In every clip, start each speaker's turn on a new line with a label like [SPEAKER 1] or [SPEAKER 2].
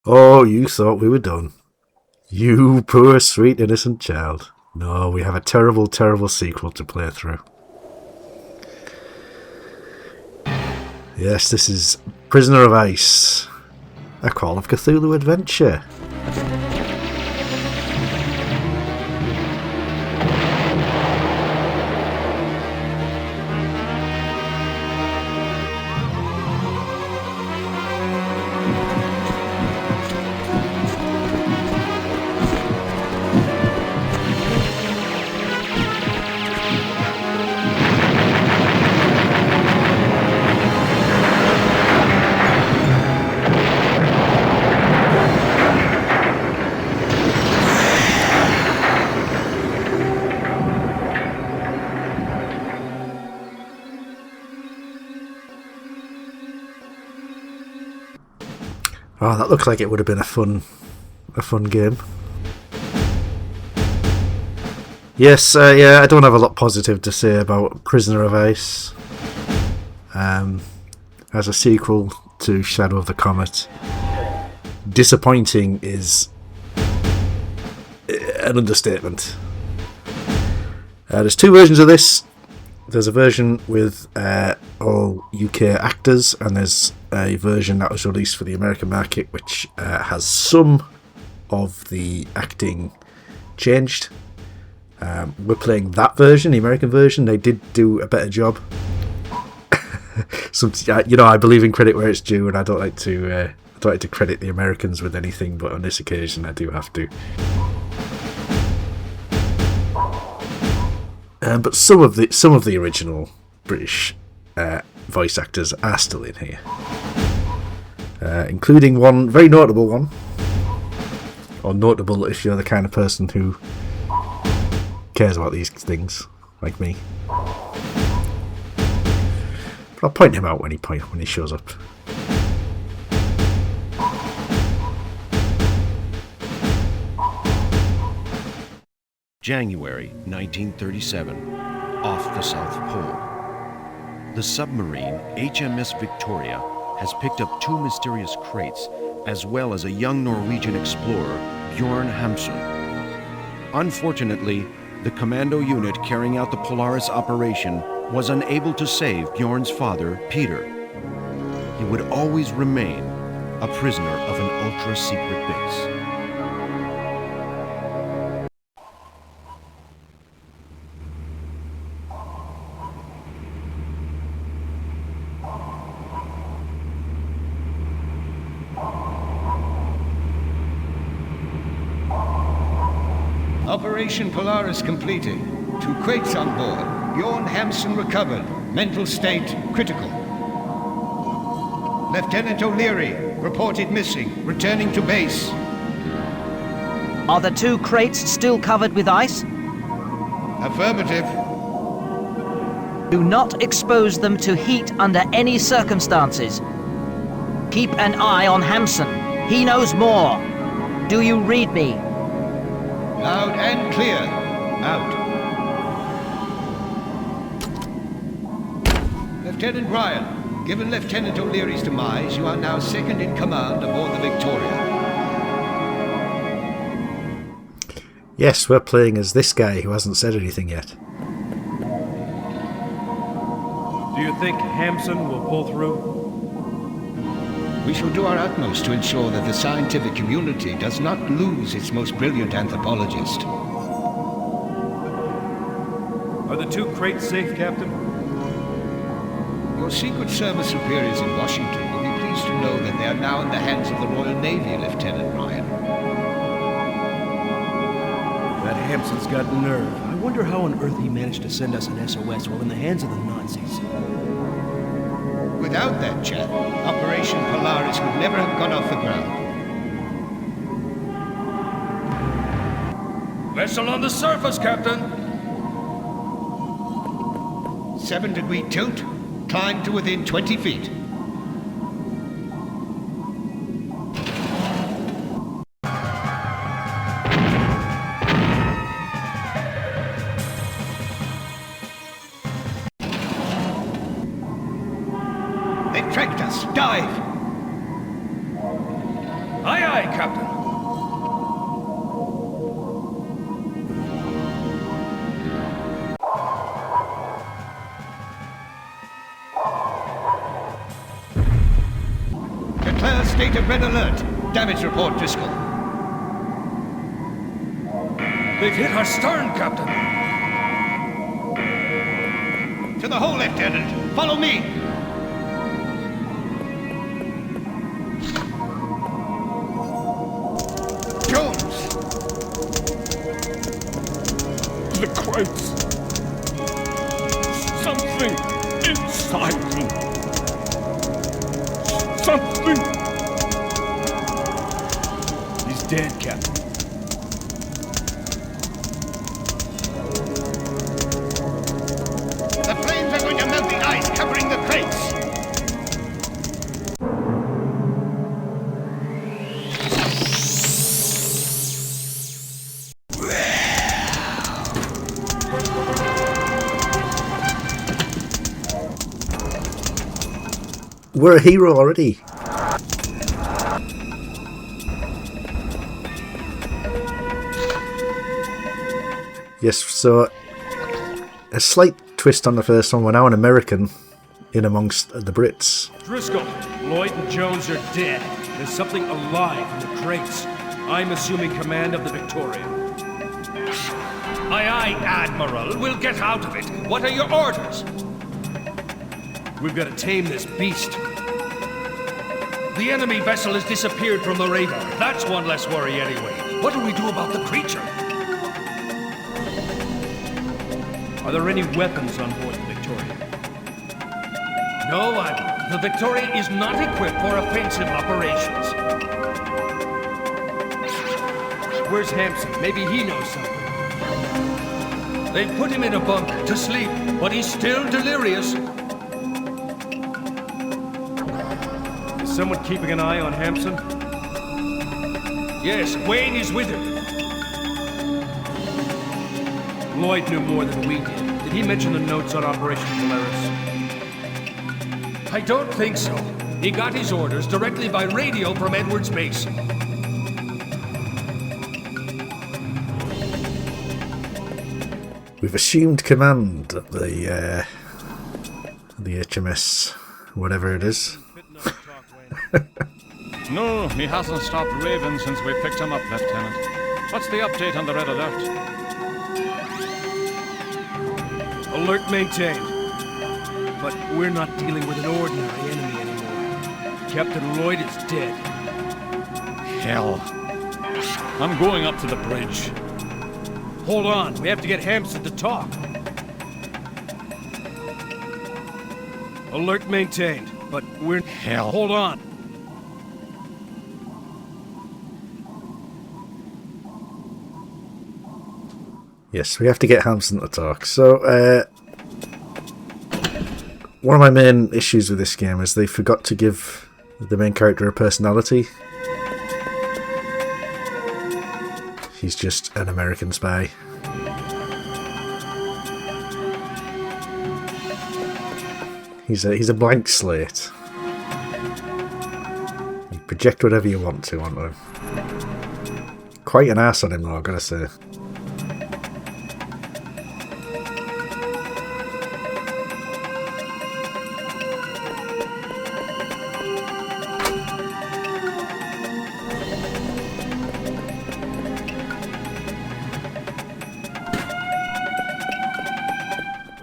[SPEAKER 1] Oh, you thought we were done. You poor, sweet, innocent child. No, we have a terrible, terrible sequel to play through. Yes, this is Prisoner of Ice, a Call of Cthulhu adventure. Oh, that looks like it would have been a fun game. Yes, yeah, I don't have a lot positive to say about Prisoner of Ice. As a sequel to Shadow of the Comet, disappointing is an understatement. There's two versions of this. There's a version with all UK actors, and there's a version that was released for the American market, which has some of the acting changed. We're playing that version, the American version. They did do a better job. I believe in credit where it's due, and I don't like to credit the Americans with anything, but on this occasion, I do have to. But some of the original British voice actors are still in here, including one very notable one, or notable if you're the kind of person who cares about these things, like me. But I'll point him out when he shows up.
[SPEAKER 2] January 1937, off the South Pole. The submarine HMS Victoria has picked up two mysterious crates, as well as a young Norwegian explorer, Bjorn Hamsun. Unfortunately, the commando unit carrying out the Polaris operation was unable to save Bjorn's father, Peter. He would always remain a prisoner of an ultra-secret base.
[SPEAKER 3] Operation Polaris completed. 2 crates on board. Bjorn Hamsun recovered. Mental state critical. Lieutenant O'Leary reported missing. Returning to base.
[SPEAKER 4] Are the 2 crates still covered with ice?
[SPEAKER 3] Affirmative.
[SPEAKER 4] Do not expose them to heat under any circumstances. Keep an eye on Hamsun. He knows more. Do you read me?
[SPEAKER 3] Loud and clear. Out. Lieutenant Ryan, given Lieutenant O'Leary's demise, you are now second in command aboard the Victoria.
[SPEAKER 1] Yes, we're playing as this guy who hasn't said anything yet.
[SPEAKER 5] Do you think Hamsun will pull through?
[SPEAKER 3] We shall do our utmost to ensure that the scientific community does not lose its most brilliant anthropologist.
[SPEAKER 5] Are the 2 crates safe, Captain?
[SPEAKER 3] Your Secret Service superiors in Washington will be pleased to know that they are now in the hands of the Royal Navy, Lieutenant Ryan.
[SPEAKER 6] That Hamsun's got nerve. I wonder how on earth he managed to send us an SOS while in the hands of the Nazis.
[SPEAKER 3] Without that chap, Operation Polaris would never have gone off the ground.
[SPEAKER 5] Vessel on the surface, Captain!
[SPEAKER 3] 7-degree tilt, climb to within 20 feet. They've tracked us. Dive!
[SPEAKER 5] Aye, aye! aye, Captain.
[SPEAKER 3] Declare state of red alert. Damage report, Driscoll.
[SPEAKER 5] They've hit our stern, Captain.
[SPEAKER 3] To the hole, Lieutenant. Follow me. Jones!
[SPEAKER 7] The crates. Something inside them. Something.
[SPEAKER 6] He's dead, Captain.
[SPEAKER 3] The flames are going to melt the ice covering the crates.
[SPEAKER 1] We're a hero already. Yes, so a slight twist on the first one. We're now an American in amongst the Brits.
[SPEAKER 5] Driscoll, Lloyd and Jones are dead. There's something alive in the crates. I'm assuming command of the Victoria.
[SPEAKER 3] Aye, aye, Admiral. We'll get out of it. What are your orders?
[SPEAKER 5] We've got to tame this beast.
[SPEAKER 3] The enemy vessel has disappeared from the radar. That's one less worry anyway. What do we do about the creature?
[SPEAKER 5] Are there any weapons on board the Victoria?
[SPEAKER 3] No, Admiral. The Victoria is not equipped for offensive operations.
[SPEAKER 5] Where's Hampson? Maybe he knows something.
[SPEAKER 3] They put him in a bunk to sleep, but he's still delirious.
[SPEAKER 5] Is someone keeping an eye on Hampson?
[SPEAKER 3] Yes, Wayne is with him.
[SPEAKER 5] Lloyd knew more than we did. Did he mention the notes on Operation Polaris?
[SPEAKER 3] I don't think so. He got his orders directly by radio from Edwards Base.
[SPEAKER 1] We've assumed command of the HMS, whatever it is.
[SPEAKER 7] No, he hasn't stopped raving since we picked him up, Lieutenant. What's the update on the red alert?
[SPEAKER 6] Alert maintained. But we're not dealing with an ordinary enemy anymore. Captain Lloyd is dead.
[SPEAKER 7] Hell. I'm going up to the bridge.
[SPEAKER 6] Hold on, we have to get Hampson to talk. Alert maintained, but we're...
[SPEAKER 7] Hell.
[SPEAKER 6] Hold on.
[SPEAKER 1] Yes, we have to get Hampson to talk. So, one of my main issues with this game is they forgot to give the main character a personality. He's just an American spy. He's a blank slate. You project whatever you want to onto him. Quite an arse on him though, I've got to say.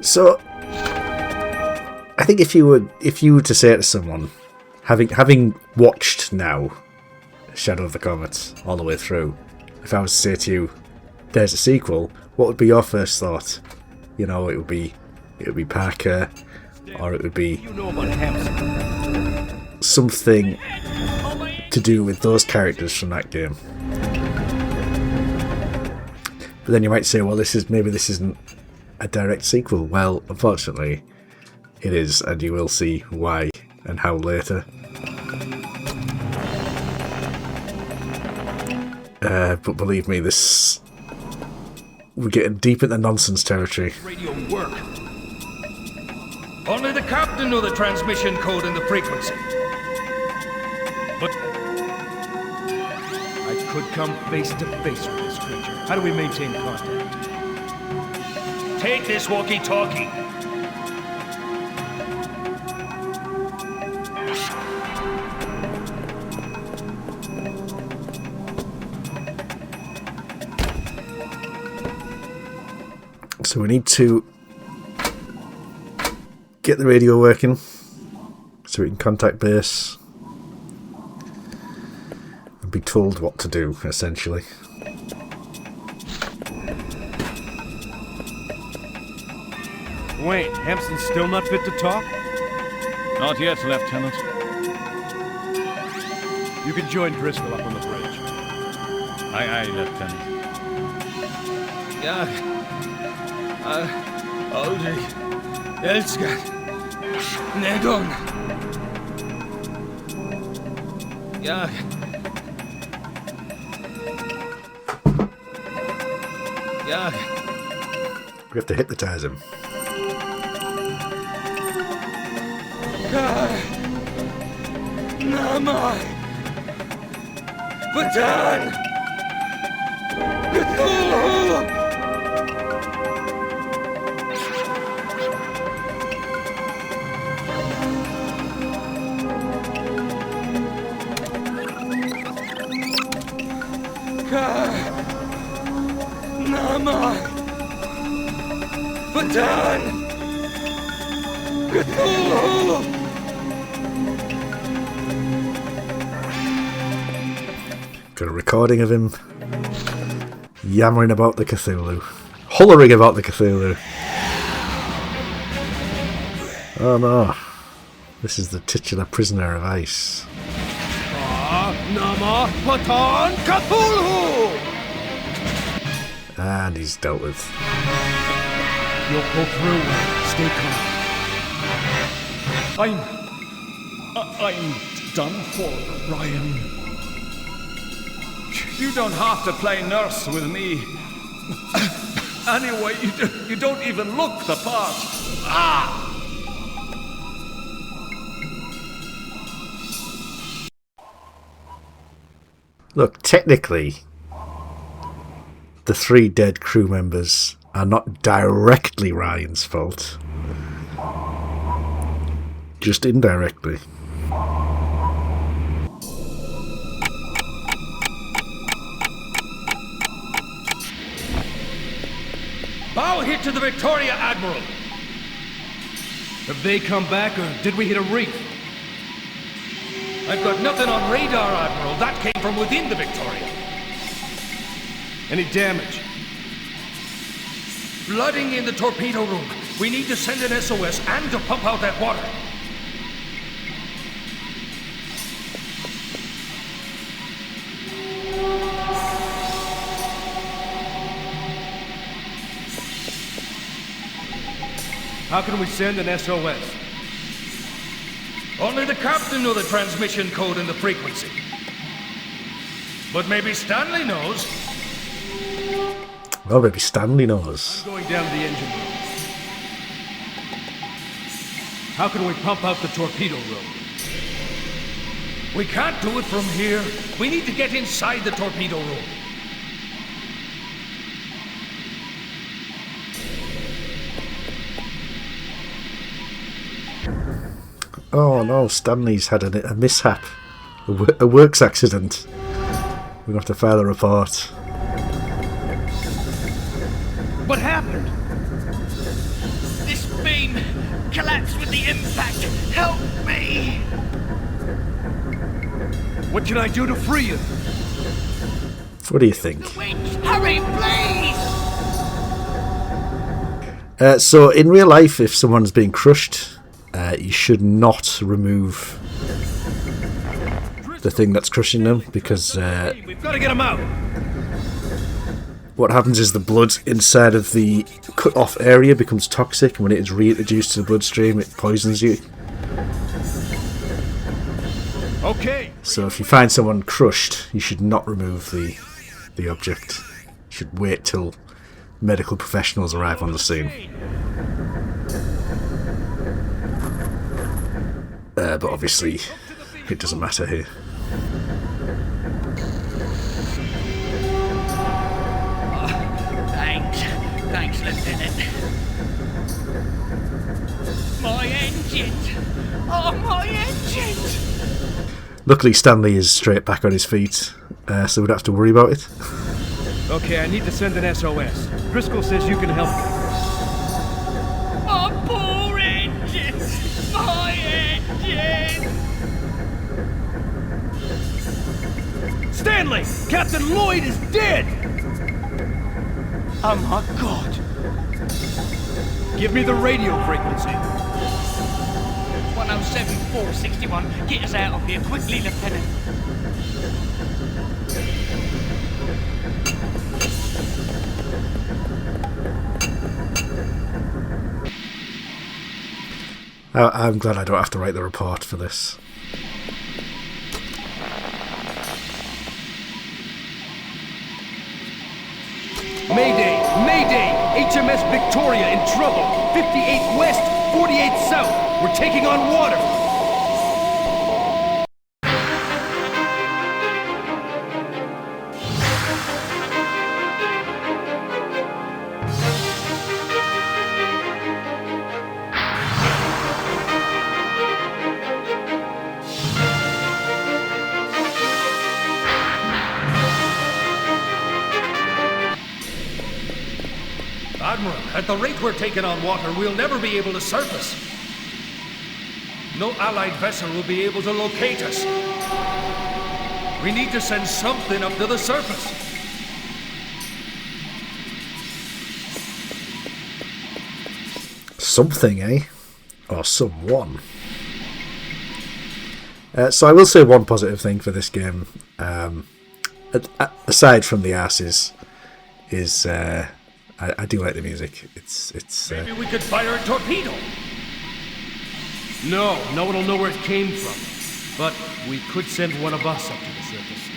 [SPEAKER 1] So, I think if you were to say it to someone, having watched now Shadow of the Comet all the way through, if I was to say to you, "There's a sequel," what would be your first thought? You know, it would be Parker, or it would be
[SPEAKER 6] You know about Hampson.
[SPEAKER 1] something to do with those characters from that game. But then you might say, well, this isn't a direct sequel. Well, unfortunately, it is, and you will see why and how later. But believe me, we're getting deep into nonsense territory.
[SPEAKER 3] Radio work. Only the captain knew the transmission code and the frequency.
[SPEAKER 5] could come face to face with this creature. How do we maintain contact?
[SPEAKER 6] Take this walkie-talkie.
[SPEAKER 1] So we need to get the radio working so we can contact base and be told what to do, essentially.
[SPEAKER 5] Wait, Hampson's still not fit to talk?
[SPEAKER 7] Not yet, Lieutenant.
[SPEAKER 5] You can join Driscoll up on the bridge.
[SPEAKER 7] Aye, Lieutenant.
[SPEAKER 3] Ja. Aldrig. Älskar. Negon. Ja. Ja.
[SPEAKER 1] We have to hypnotize him.
[SPEAKER 3] Nama. Batan. Cthulhu. Nama. Batan. Cthulhu.
[SPEAKER 1] Got a recording of him yammering about the Cthulhu. Hollering about the Cthulhu. Oh no. This is the titular prisoner of ice.
[SPEAKER 5] Nama Patan Cthulhu!
[SPEAKER 1] And he's dealt with.
[SPEAKER 5] You'll pull through. Stay calm.
[SPEAKER 7] I'm done for, Ryan. You don't have to play nurse with me. Anyway, you don't even look the part. Ah!
[SPEAKER 1] Look, technically, the 3 dead crew members are not directly Ryan's fault. Just indirectly.
[SPEAKER 6] Bow hit to the Victoria, Admiral.
[SPEAKER 5] Have they come back, or did we hit a reef?
[SPEAKER 6] I've got nothing on radar, Admiral. That came from within the Victoria.
[SPEAKER 5] Any damage?
[SPEAKER 6] Flooding in the torpedo room. We need to send an SOS and to pump out that water.
[SPEAKER 5] How can we send an SOS?
[SPEAKER 6] Only the captain knows the transmission code and the frequency. But maybe Stanley knows.
[SPEAKER 1] Well, maybe Stanley knows.
[SPEAKER 5] Going down to the engine room. How can we pump out the torpedo room?
[SPEAKER 6] We can't do it from here. We need to get inside the torpedo room.
[SPEAKER 1] Oh no, Stanley's had a mishap. A works accident. We're going to have to file a report.
[SPEAKER 6] What happened?
[SPEAKER 8] This beam collapsed with the impact. Help me!
[SPEAKER 5] What can I do to free you?
[SPEAKER 1] What do you think?
[SPEAKER 8] Winch, hurry, please!
[SPEAKER 1] So, in real life, if someone's being crushed, you should not remove the thing that's crushing them, because
[SPEAKER 5] We've got to get him out.
[SPEAKER 1] what happens is the blood inside of the cut off area becomes toxic, and when it is reintroduced to the bloodstream, it poisons you.
[SPEAKER 5] Okay.
[SPEAKER 1] So if you find someone crushed, you should not remove the object. You should wait till medical professionals arrive on the scene. But obviously, it doesn't matter here.
[SPEAKER 8] engines! Oh, my engines!
[SPEAKER 1] Luckily, Stanley is straight back on his feet, so we don't have to worry about it.
[SPEAKER 5] Okay, I need to send an SOS. Driscoll says you can help me.
[SPEAKER 8] My poor engines! My engines!
[SPEAKER 5] Stanley! Captain Lloyd is dead!
[SPEAKER 8] Oh my god!
[SPEAKER 5] Give me the radio frequency.
[SPEAKER 8] 107-461. Get us out of here quickly, Lieutenant.
[SPEAKER 1] I'm glad I don't have to write the report for this.
[SPEAKER 5] Mayday! Mayday! HMS Victoria in trouble! 58 west, 48 south! We're taking on water! Admiral, at the rate we're taking on water, we'll never be able to surface. No Allied vessel will be able to locate us. We need to send something up to the surface.
[SPEAKER 1] Something, eh? Or someone. So I will say one positive thing for this game, aside from the asses, is I do like the music. It's.
[SPEAKER 5] Maybe we could fire a torpedo. No one will know where it came from. But we could send one of us up to the surface.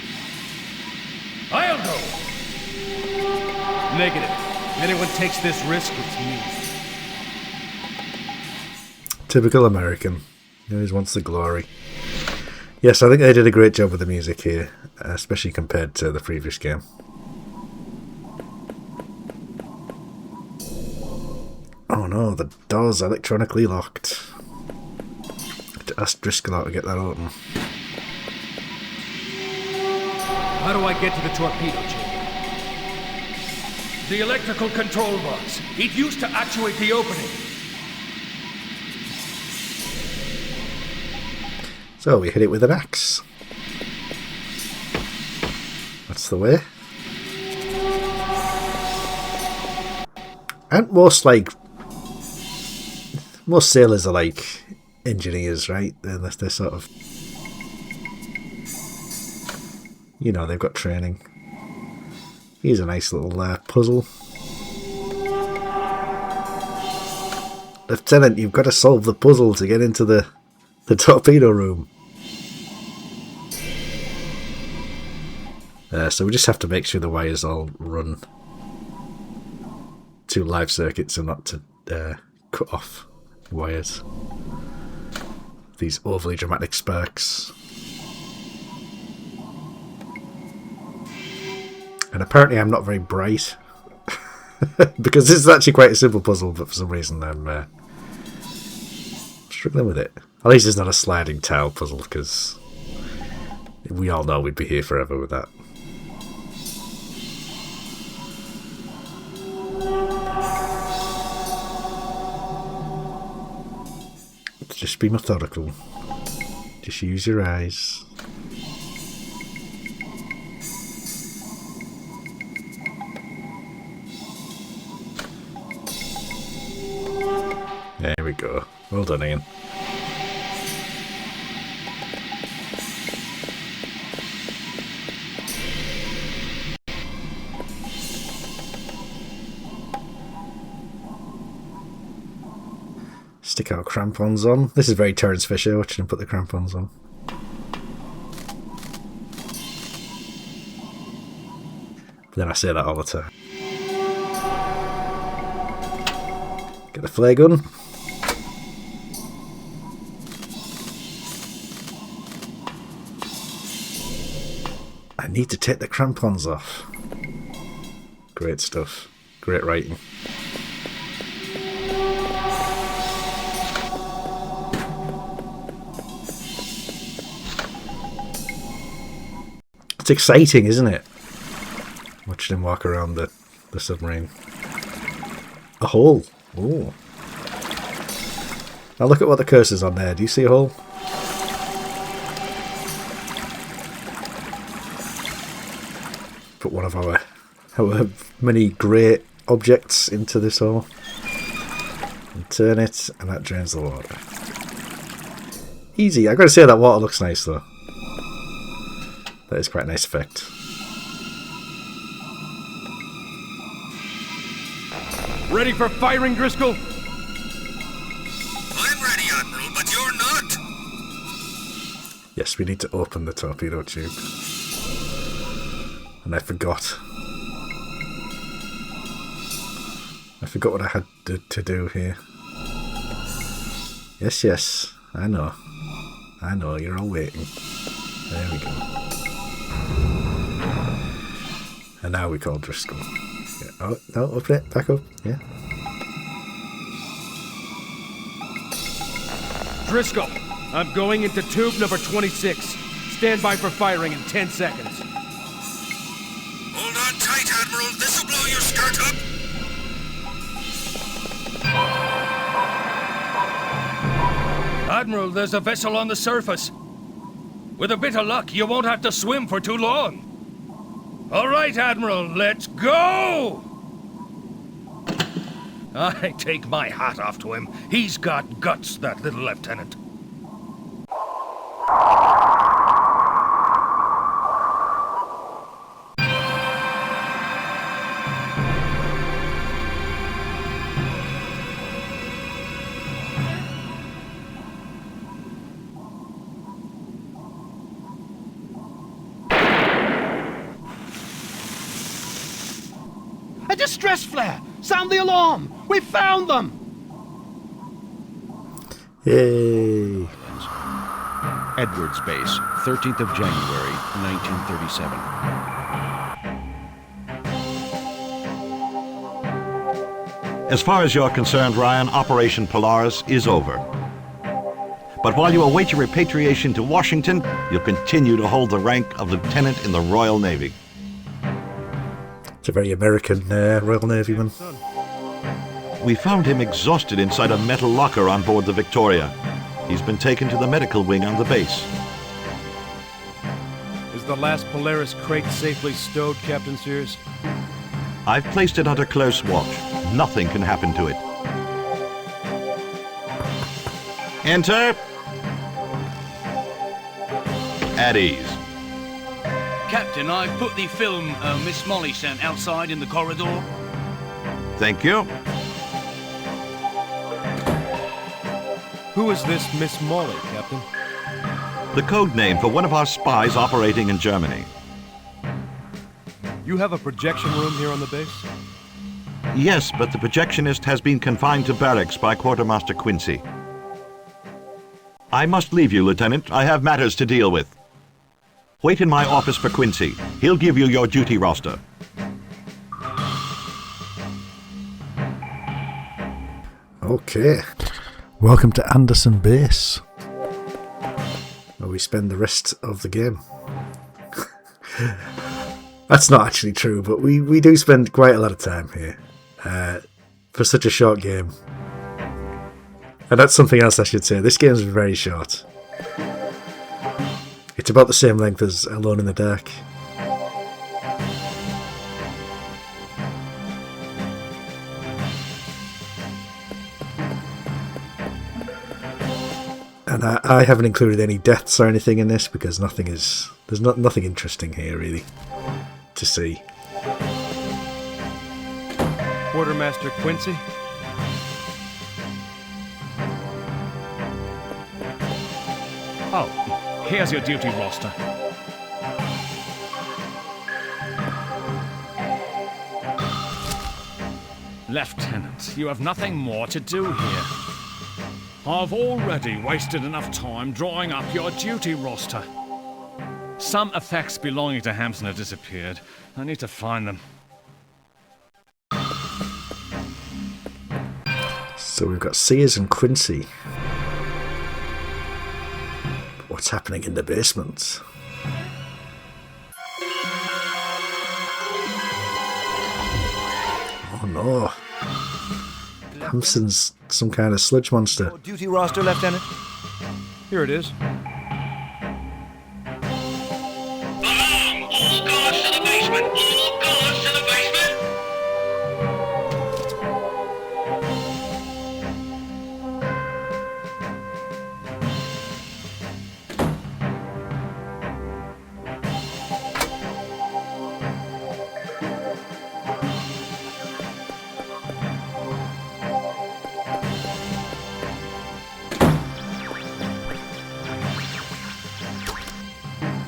[SPEAKER 5] I'll go. Negative. If anyone takes this risk, it's me.
[SPEAKER 1] Typical American. He always wants the glory. Yes, I think they did a great job with the music here, especially compared to the previous game. Oh no, the door's electronically locked. I have to ask Driscoll how to get that open.
[SPEAKER 5] How do I get to the torpedo chamber? The electrical control box. It used to actuate the opening.
[SPEAKER 1] So we hit it with an axe. That's the way. And most sailors are like engineers, right? They're sort of, you know, they've got training. Here's a nice little puzzle. Lieutenant, you've got to solve the puzzle to get into the torpedo room. So we just have to make sure the wires all run to live circuits and not to cut off wires. These overly dramatic sparks. And apparently I'm not very bright. Because this is actually quite a simple puzzle, but for some reason I'm struggling with it. At least it's not a sliding tile puzzle, because we all know we'd be here forever with that. Just be methodical. Just use your eyes. There we go. Well done, Ian. Stick our crampons on. This is very Terence Fisher, watching him put the crampons on. But then I say that all the time. Get the flare gun. I need to take the crampons off. Great stuff. Great writing. It's exciting, isn't it? Watching him walk around the submarine. A hole. Ooh. Now look at what the cursor's on there. Do you see a hole? Put one of our many grey objects into this hole. And turn it, and that drains the water. Easy. I've got to say that water looks nice though. That is quite a nice effect.
[SPEAKER 6] Ready for firing, Driscoll?
[SPEAKER 9] I'm ready, Admiral, but you're not.
[SPEAKER 1] Yes, we need to open the torpedo tube. And I forgot. I forgot what I had to do here. Yes, yes. I know. I know, you're all waiting. There we go. And now we call Driscoll. Yeah. Oh, no, open it. Back up. Yeah.
[SPEAKER 6] Driscoll, I'm going into tube number 26. Stand by for firing in 10 seconds.
[SPEAKER 9] Hold on tight, Admiral. This'll blow your skirt up.
[SPEAKER 5] Admiral, there's a vessel on the surface. With a bit of luck, you won't have to swim for too long. All right, Admiral, let's go! I take my hat off to him. He's got guts, that little lieutenant.
[SPEAKER 10] A distress flare! Sound the alarm! We found them!
[SPEAKER 1] Yay!
[SPEAKER 2] Edwards Base, 13th of January, 1937.
[SPEAKER 11] As far as you're concerned, Ryan, Operation Polaris is over. But while you await your repatriation to Washington, you'll continue to hold the rank of lieutenant in the Royal Navy.
[SPEAKER 1] It's a very American Royal Navy man.
[SPEAKER 11] We found him exhausted inside a metal locker on board the Victoria. He's been taken to the medical wing on the base.
[SPEAKER 6] Is the last Polaris crate safely stowed, Captain Sears?
[SPEAKER 11] I've placed it under close watch. Nothing can happen to it. Enter. At ease.
[SPEAKER 8] Captain, I've put the film Miss Molly sent outside in the corridor.
[SPEAKER 11] Thank you.
[SPEAKER 6] Who is this Miss Molly, Captain?
[SPEAKER 11] The code name for one of our spies operating in Germany.
[SPEAKER 6] You have a projection room here on the base?
[SPEAKER 11] Yes, but the projectionist has been confined to barracks by Quartermaster Quincy. I must leave you, Lieutenant. I have matters to deal with. Wait in my office for Quincy. He'll give you your duty roster.
[SPEAKER 1] Okay. Welcome to Anderson Base, where we spend the rest of the game. That's not actually true, but we do spend quite a lot of time here for such a short game. And that's something else I should say. This game is very short. It's about the same length as Alone in the Dark. And I haven't included any deaths or anything in this because there's nothing interesting here really to see.
[SPEAKER 6] Quartermaster Quincy?
[SPEAKER 7] Oh, here's your duty roster. Lieutenant, you have nothing more to do here. I've already wasted enough time drawing up your duty roster. Some effects belonging to Hampson have disappeared. I need to find them.
[SPEAKER 1] So we've got Sears and Quincy. What's happening in the basement? Oh. Hampson's some kind of sludge monster.
[SPEAKER 6] Duty roster, Lieutenant. Here it is.
[SPEAKER 9] Alarm! All cars to the basement! All cars to the basement!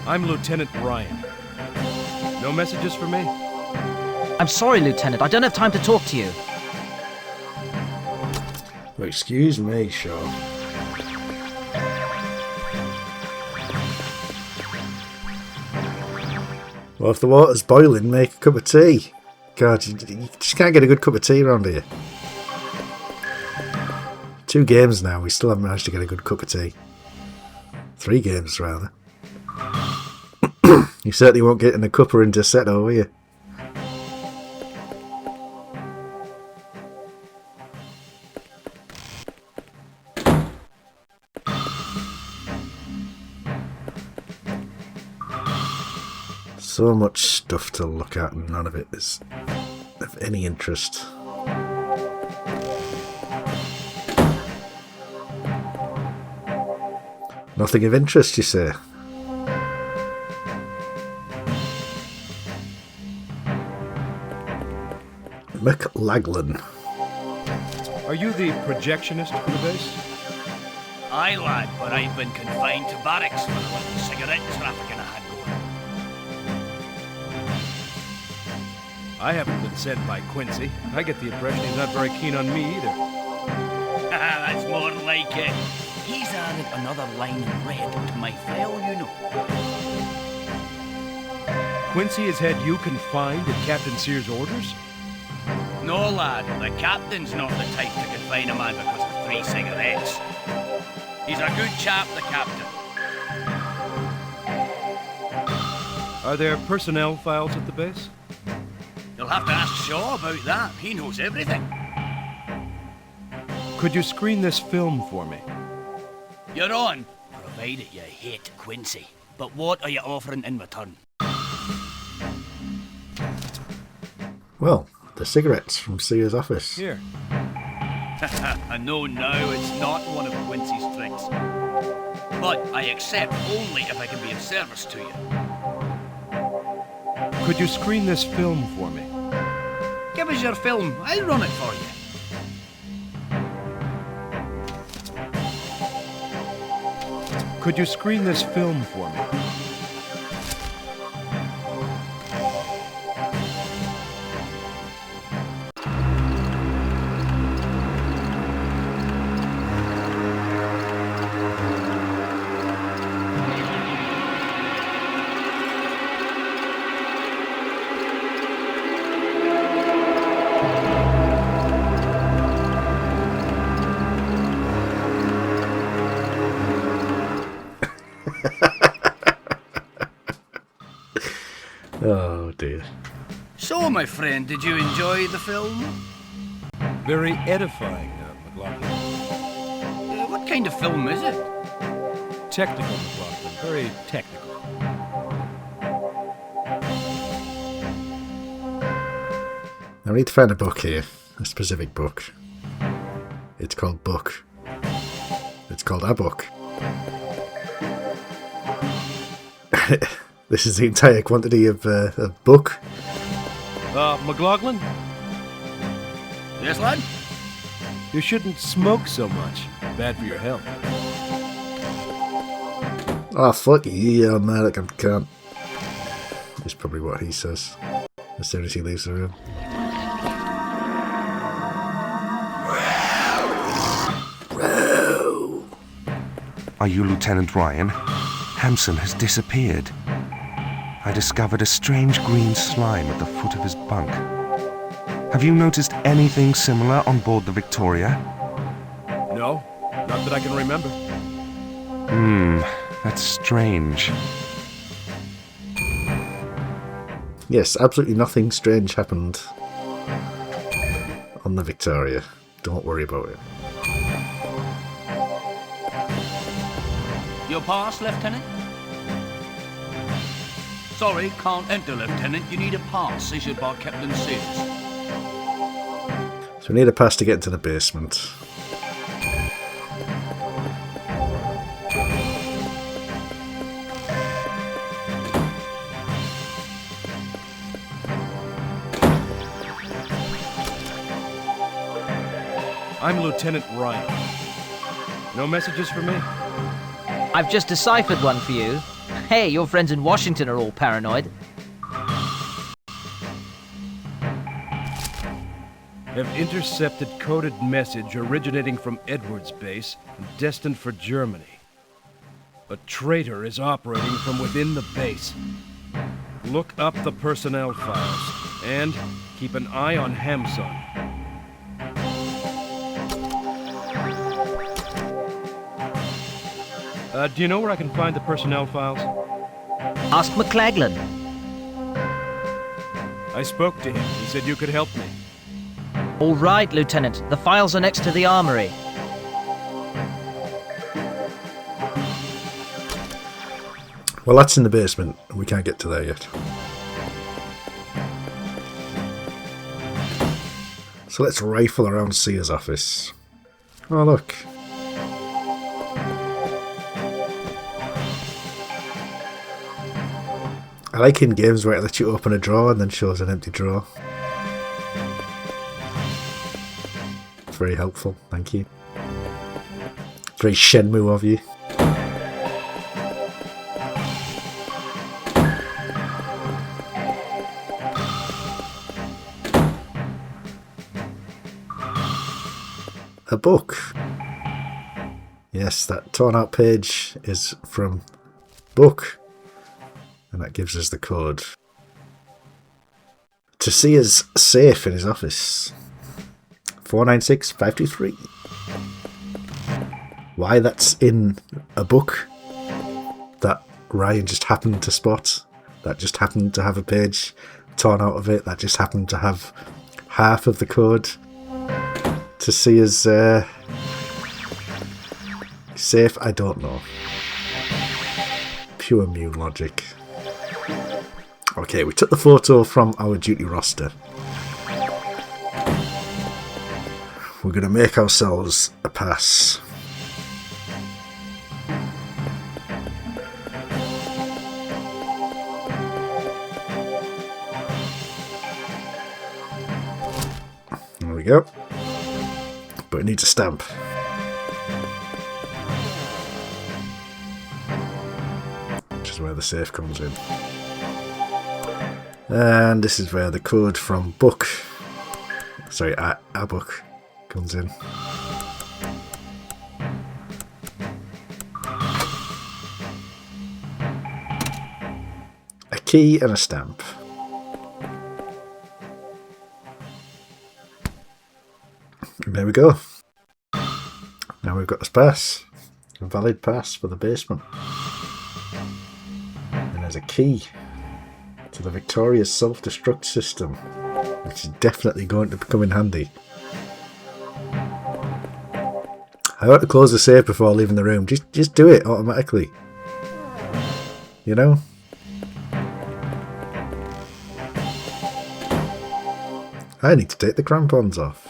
[SPEAKER 6] I'm Lieutenant Ryan. No messages for me?
[SPEAKER 4] I'm sorry, Lieutenant. I don't have time to talk to you.
[SPEAKER 1] Well, excuse me, Shaw. Well, if the water's boiling, make a cup of tea. God, you just can't get a good cup of tea around here. 2 games now, we still haven't managed to get a good cup of tea. 3 games, rather. You certainly won't get in a cuppa into Seto, will you? So much stuff to look at and none of it is of any interest. Nothing of interest, you say? McLaglen.
[SPEAKER 6] Are you the projectionist for the base?
[SPEAKER 8] Aye, lad, but I've been confined to barracks for the little cigarette trafficking I had going.
[SPEAKER 6] I haven't been sent by Quincy. I get the impression he's not very keen on me either.
[SPEAKER 8] That's more like it. He's added another line in red to my file, you know.
[SPEAKER 6] Quincy has had you confined at Captain Sears' orders?
[SPEAKER 8] No, lad, the captain's not the type to confine a man because of 3 cigarettes. He's a good chap, the captain.
[SPEAKER 6] Are there personnel files at the base?
[SPEAKER 8] You'll have to ask Shaw about that. He knows everything.
[SPEAKER 6] Could you screen this film for me?
[SPEAKER 8] You're on, provided you hate Quincy. But what are you offering in return?
[SPEAKER 1] Well, the cigarettes from Sears' office.
[SPEAKER 6] Here.
[SPEAKER 8] I know now it's not one of Quincy's tricks. But I accept only if I can be of service to you.
[SPEAKER 6] Could you screen this film for me?
[SPEAKER 8] Give us your film. I'll run it for you.
[SPEAKER 6] Could you screen this film for me?
[SPEAKER 1] Oh dear.
[SPEAKER 8] So, my friend, did you enjoy the film?
[SPEAKER 6] Very edifying, McLaughlin.
[SPEAKER 8] What kind of film is it?
[SPEAKER 6] Technical, McLaughlin. Very technical.
[SPEAKER 1] I need to find a book here. A specific book. It's called Book. It's called A Book. This is the entire quantity of book.
[SPEAKER 6] McLaughlin?
[SPEAKER 8] Yes, lad?
[SPEAKER 6] You shouldn't smoke so much. Bad for your health.
[SPEAKER 1] Oh, fuck you, American cunt. That's probably what he says as soon as he leaves the room.
[SPEAKER 12] Are you Lieutenant Ryan? Hampson has disappeared. I discovered a strange green slime at the foot of his bunk. Have you noticed anything similar on board the Victoria?
[SPEAKER 6] No, not that I can remember.
[SPEAKER 12] That's strange.
[SPEAKER 1] Yes, absolutely nothing strange happened. the Victoria. Don't worry about it.
[SPEAKER 8] Your pass, Lieutenant? Sorry, can't enter, Lieutenant. You need a pass issued by Captain Sears.
[SPEAKER 1] So we need a pass to get into the basement.
[SPEAKER 6] I'm Lieutenant Ryan. No messages for me?
[SPEAKER 4] I've just deciphered one for you. Hey, your friends in Washington are all paranoid.
[SPEAKER 6] Have intercepted coded message originating from Edwards Base and destined for Germany. A traitor is operating from within the base. Look up the personnel files and keep an eye on Hamsun. Do you know where I can find the personnel files?
[SPEAKER 4] Ask McLaglen.
[SPEAKER 6] I spoke to him. He said you could help me.
[SPEAKER 4] All right, Lieutenant. The files are next to the armory.
[SPEAKER 1] Well, that's in the basement. We can't get to there yet. So let's rifle around Sears' office. Oh, look. I like in games where it lets you open a drawer and then shows an empty drawer. It's very helpful, thank you. Very Shenmue of you. A book. Yes, that torn out page is from book. And that gives us the code to see his safe in his office. 496523. Why that's in a book that Ryan just happened to spot, that just happened to have a page torn out of it, that just happened to have half of the code to see his safe, I don't know. Pure Mew logic. Okay, we took the photo from our duty roster. We're going to make ourselves a pass. There we go. But it needs a stamp. Which is where the safe comes in. And this is where the code from book, sorry, our book comes in. A key and a stamp. And there we go. Now we've got this pass. A valid pass for the basement. And there's a key to the Victoria's self-destruct system, which is definitely going to come in handy. I want to close the safe before leaving the room. Just do it automatically. You know? I need to take the crampons off.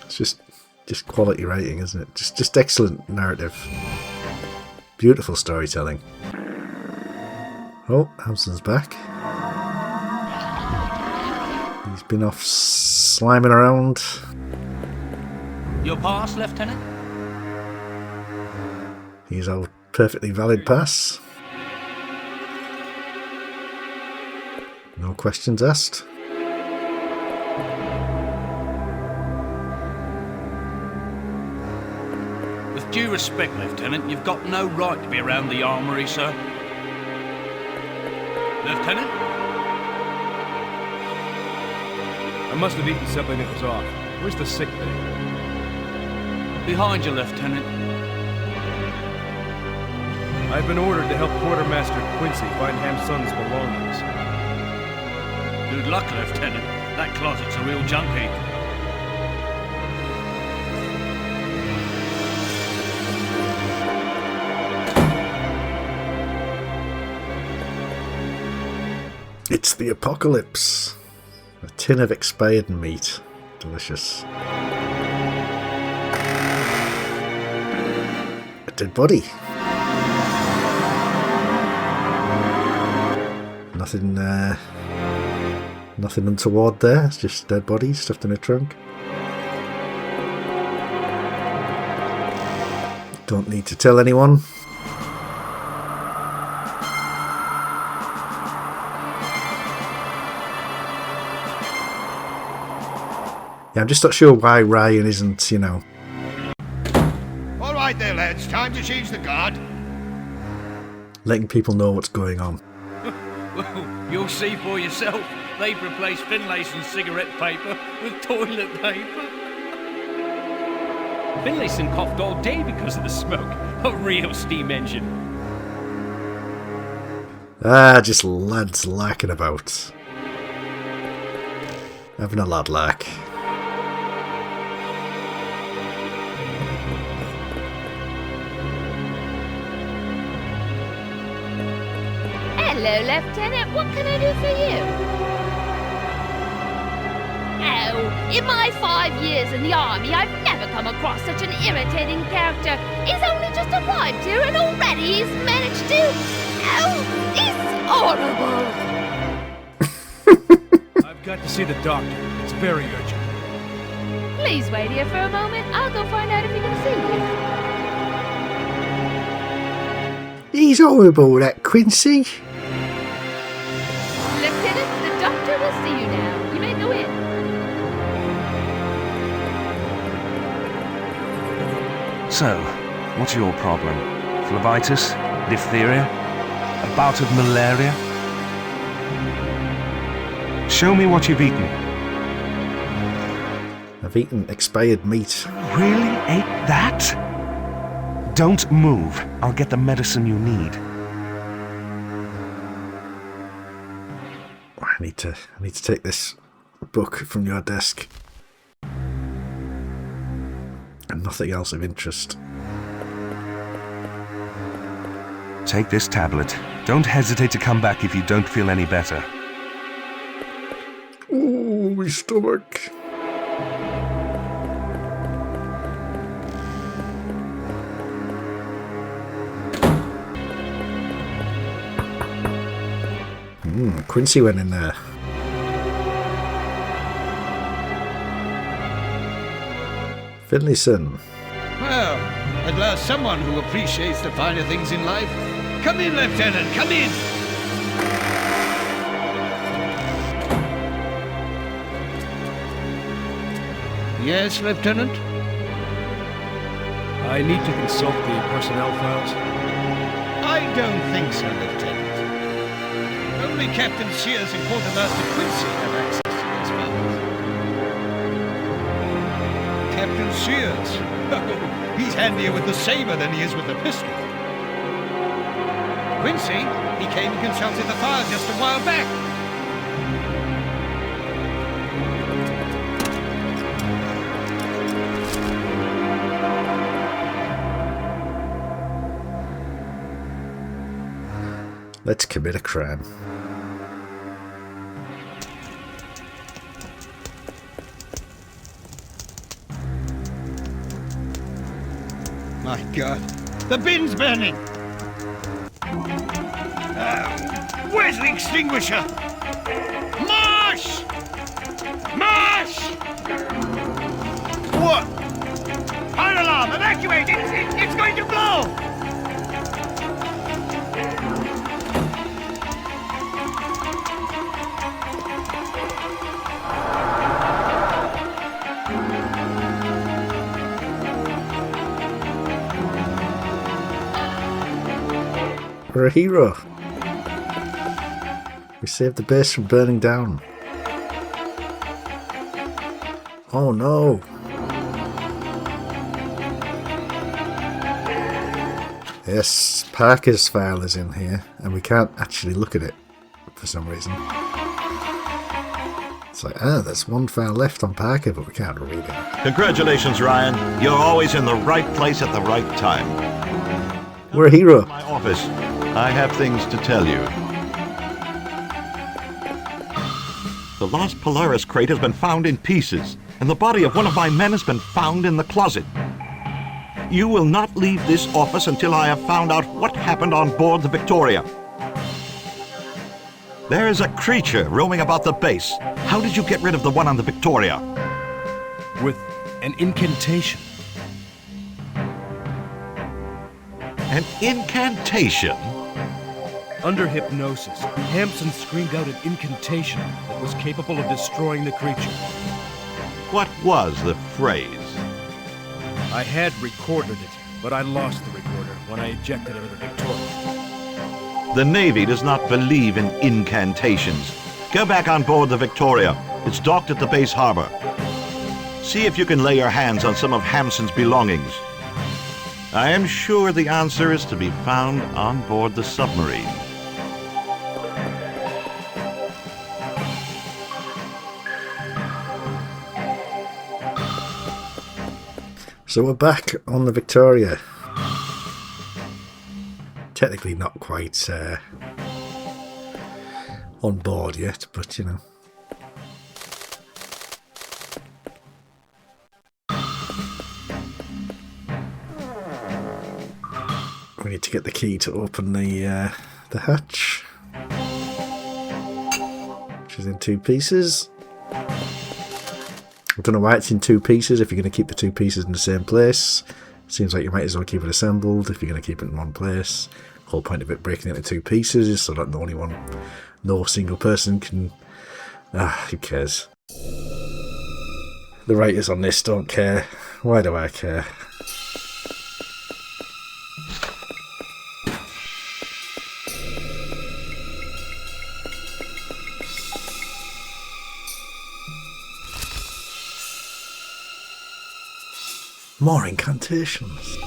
[SPEAKER 1] It's just quality writing, isn't it? Just excellent narrative. Beautiful storytelling. Oh, Hamsun's back. He's been off sliming around.
[SPEAKER 8] Your pass, Lieutenant?
[SPEAKER 1] He's our perfectly valid pass. No questions asked.
[SPEAKER 8] With due respect, Lieutenant, you've got no right to be around the armory, sir. Lieutenant?
[SPEAKER 6] I must have eaten something that was off. Where's the sick bay?
[SPEAKER 8] Behind you, Lieutenant.
[SPEAKER 6] I've been ordered to help Quartermaster Quincy find Hamsun's belongings.
[SPEAKER 8] Good luck, Lieutenant. That closet's a real junk heap.
[SPEAKER 1] It's the apocalypse. A tin of expired meat. Delicious. A dead body. Nothing untoward there. It's just dead bodies stuffed in a trunk. Don't need to tell anyone. Yeah, I'm just not sure why Ryan isn't, you know.
[SPEAKER 3] All right there, lads. Time to change the guard.
[SPEAKER 1] Letting people know what's going on.
[SPEAKER 8] Well, you'll see for yourself. They've replaced Finlayson's cigarette paper with toilet paper.
[SPEAKER 13] Finlayson coughed all day because of the smoke. A real steam engine.
[SPEAKER 1] Just lads lacking about. Having a lad lack.
[SPEAKER 14] Hello, Lieutenant. What can I do for you? Oh, in my 5 years in the army, I've never come across such an irritating character. He's only just arrived here and already he's managed to... Oh, it's horrible.
[SPEAKER 6] I've got to see the doctor. It's very urgent.
[SPEAKER 14] Please wait here for a moment. I'll go find out if he can see you.
[SPEAKER 1] He's horrible, that Quincy.
[SPEAKER 14] Lieutenant, the doctor will see you now. You may go in.
[SPEAKER 12] So, what's your problem? Phlebitis? Diphtheria? A bout of malaria? Show me what you've eaten.
[SPEAKER 1] I've eaten expired meat.
[SPEAKER 12] Really ate that? Don't move. I'll get the medicine you need.
[SPEAKER 1] I need to take this book from your desk. And nothing else of interest.
[SPEAKER 12] Take this tablet. Don't hesitate to come back if you don't feel any better.
[SPEAKER 1] Ooh, my stomach. Quincy went in there. Finlayson.
[SPEAKER 3] Well, at last someone who appreciates the finer things in life. Come in, Lieutenant, come in! Yes, Lieutenant?
[SPEAKER 6] I need to consult the personnel files.
[SPEAKER 3] I don't think so, Lieutenant. Only Captain Sears and Quartermaster Quincy have access to those files. Captain Sears? Oh, he's handier with the saber than he is with the pistol. Quincy? He came and consulted the file just a while back.
[SPEAKER 1] Let's commit a crime.
[SPEAKER 3] My God, the bin's burning! Where's the extinguisher? Marsh! Marsh! What? Fire alarm! Evacuate! It's going to blow!
[SPEAKER 1] We're a hero. We saved the base from burning down. Oh no. Yes, Parker's file is in here, and we can't actually look at it for some reason. It's like, there's one file left on Parker, but we can't read it.
[SPEAKER 11] Congratulations, Ryan. You're always in the right place at the right time.
[SPEAKER 1] We're a hero.
[SPEAKER 11] My office. I have things to tell you. The lost Polaris crate has been found in pieces, and the body of one of my men has been found in the closet. You will not leave this office until I have found out what happened on board the Victoria. There is a creature roaming about the base. How did you get rid of the one on the Victoria?
[SPEAKER 6] With an incantation.
[SPEAKER 11] An incantation?
[SPEAKER 6] Under hypnosis, Hampson screamed out an incantation that was capable of destroying the creature.
[SPEAKER 11] What was the phrase?
[SPEAKER 6] I had recorded it, but I lost the recorder when I ejected out of the Victoria.
[SPEAKER 11] The Navy does not believe in incantations. Go back on board the Victoria. It's docked at the base harbor. See if you can lay your hands on some of Hampson's belongings. I am sure the answer is to be found on board the submarine.
[SPEAKER 1] So we're back on the Victoria. Technically not quite on board yet, but you know. We need to get the key to open the hatch, which is in 2 pieces. I don't know why it's in 2 pieces if you're going to keep the 2 pieces in the same place. Seems like you might as well keep it assembled if you're going to keep it in one place. The whole point of it breaking it into 2 pieces is so that no single person can... who cares? The writers on this don't care. Why do I care? More incantations.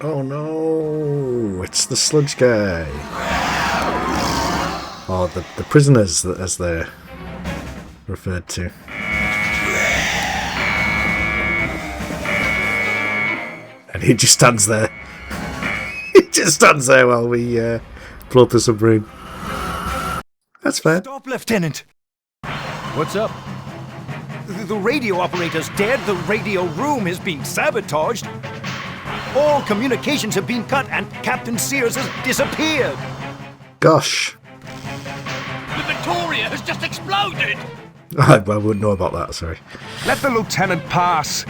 [SPEAKER 1] Oh no, it's the sludge guy. Or the prisoners, as they're referred to. And he just stands there. He just stands there while we blow up the submarine. That's fair.
[SPEAKER 10] Stop, Lieutenant!
[SPEAKER 6] What's up?
[SPEAKER 10] The radio operator's dead. The radio room has been sabotaged. All communications have been cut and Captain Sears has disappeared.
[SPEAKER 1] Gosh.
[SPEAKER 8] The Victoria has just exploded!
[SPEAKER 1] I wouldn't know about that, sorry.
[SPEAKER 12] Let the lieutenant pass.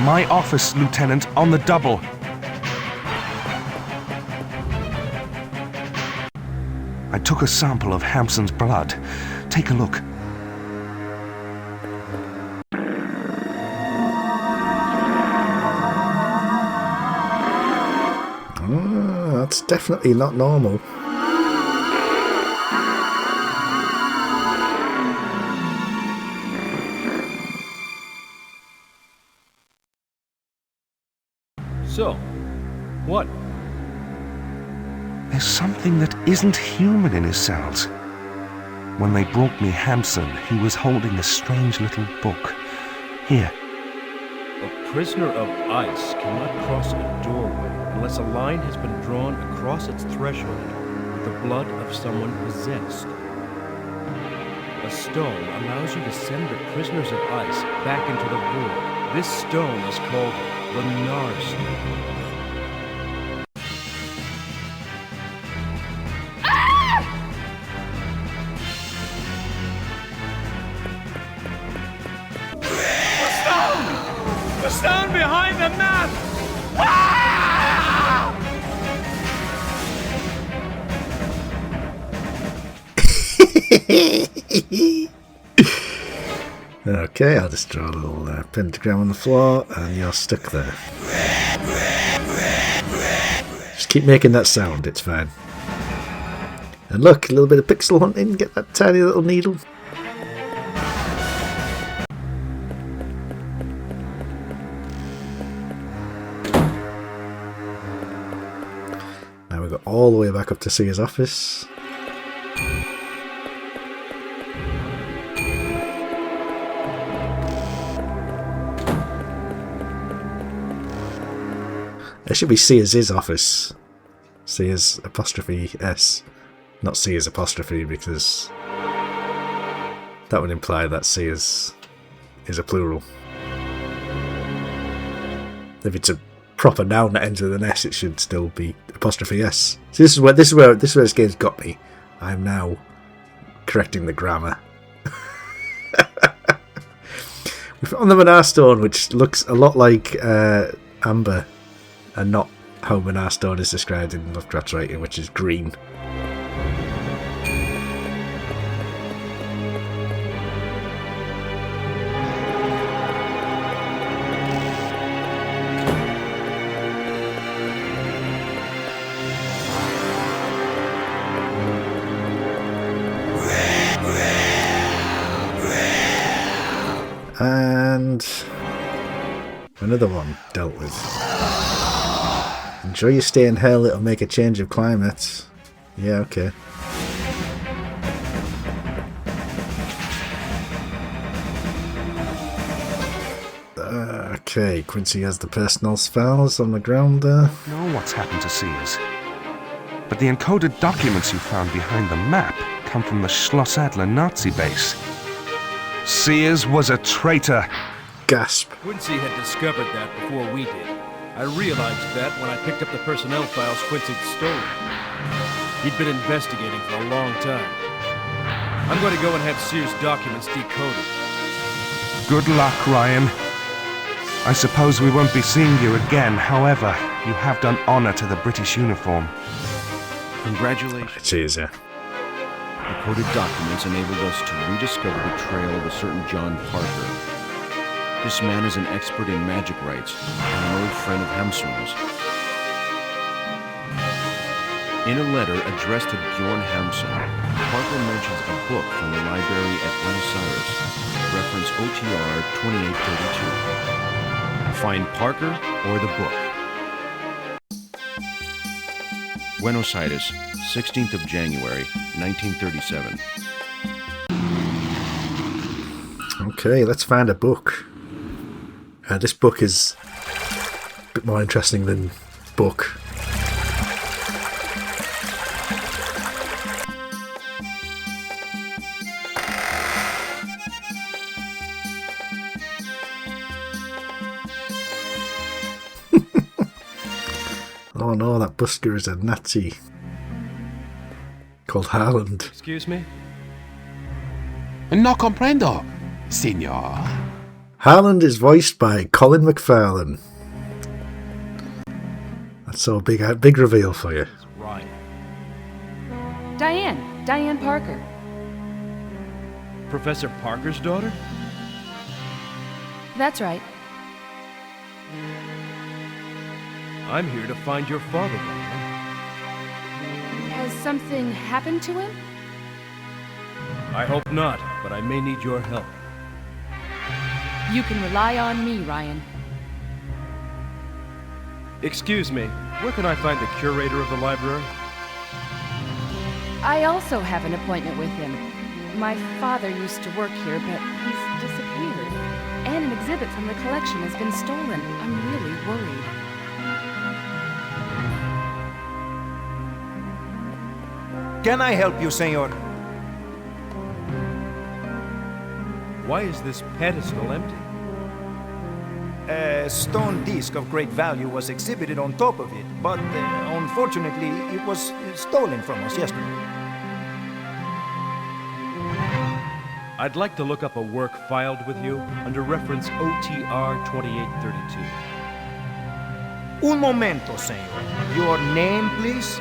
[SPEAKER 12] My office, Lieutenant, on the double. I took a sample of Hampson's blood. Take a look.
[SPEAKER 1] That's definitely not normal.
[SPEAKER 6] So, what?
[SPEAKER 12] There's something that isn't human in his cells. When they brought me Hampson, he was holding a strange little book. Here.
[SPEAKER 6] A prisoner of ice cannot cross a doorway unless a line has been drawn across its threshold with the blood of someone possessed. A stone allows you to send the prisoners of ice back into the void. This stone is called the Nar Stone.
[SPEAKER 13] The stone behind the map!
[SPEAKER 1] Okay, I'll just draw a little pentagram on the floor and you're stuck there. Just keep making that sound, it's fine. And look, a little bit of pixel hunting, get that tiny little needle. Now we go all the way back up to see his office. There should be Sears' office. Sears apostrophe S. Not Sears apostrophe, because that would imply that Sears is a plural. If it's a proper noun that ends with an S, it should still be apostrophe S. So this is where this game's got me. I'm now correcting the grammar. We found the Manar Stone, which looks a lot like amber, and not how Manar Stone is described in Lovecraft's writing, which is green. And another one dealt with. Enjoy your stay in hell, it'll make a change of climate. Yeah, okay. Okay, Quincy has the personal files on the ground there.
[SPEAKER 12] I know what's happened to Sears. But the encoded documents you found behind the map come from the Schloss Adler Nazi base. Sears was a traitor.
[SPEAKER 1] Gasp.
[SPEAKER 6] Quincy had discovered that before we did. I realized that when I picked up the personnel files Quincy'd stolen. He'd been investigating for a long time. I'm going to go and have Sears' documents decoded.
[SPEAKER 12] Good luck, Ryan. I suppose we won't be seeing you again. However, you have done honor to the British uniform.
[SPEAKER 2] Congratulations.
[SPEAKER 1] Cheers, yeah.
[SPEAKER 2] The coded documents enabled us to rediscover the trail of a certain John Parker. This man is an expert in magic rites and an old friend of Hamsun's. In a letter addressed to Bjorn Hamsun, Parker mentions a book from the library at Buenos Aires, reference OTR 2832. Find Parker or the book. Buenos Aires, 16th of January, 1937.
[SPEAKER 1] Okay, let's find a book. This book is a bit more interesting than book. Oh no, that busker is a Nazi called Harland.
[SPEAKER 6] Excuse me?
[SPEAKER 15] No comprendo, senor.
[SPEAKER 1] Harland is voiced by Colin McFarlane. That's so big reveal for you.
[SPEAKER 6] Right.
[SPEAKER 16] Diane Parker.
[SPEAKER 6] Professor Parker's daughter?
[SPEAKER 16] That's right.
[SPEAKER 6] I'm here to find your father, Diane.
[SPEAKER 16] Has something happened to him?
[SPEAKER 6] I hope not, but I may need your help.
[SPEAKER 16] You can rely on me, Ryan.
[SPEAKER 6] Excuse me, where can I find the curator of the library?
[SPEAKER 16] I also have an appointment with him. My father used to work here, but he's disappeared. And an exhibit from the collection has been stolen. I'm really worried.
[SPEAKER 10] Can I help you, senor?
[SPEAKER 6] Why is this pedestal empty?
[SPEAKER 10] A stone disc of great value was exhibited on top of it, but unfortunately it was stolen from us yesterday.
[SPEAKER 6] I'd like to look up a work filed with you under reference OTR 2832.
[SPEAKER 10] Un momento, senor. Your name, please?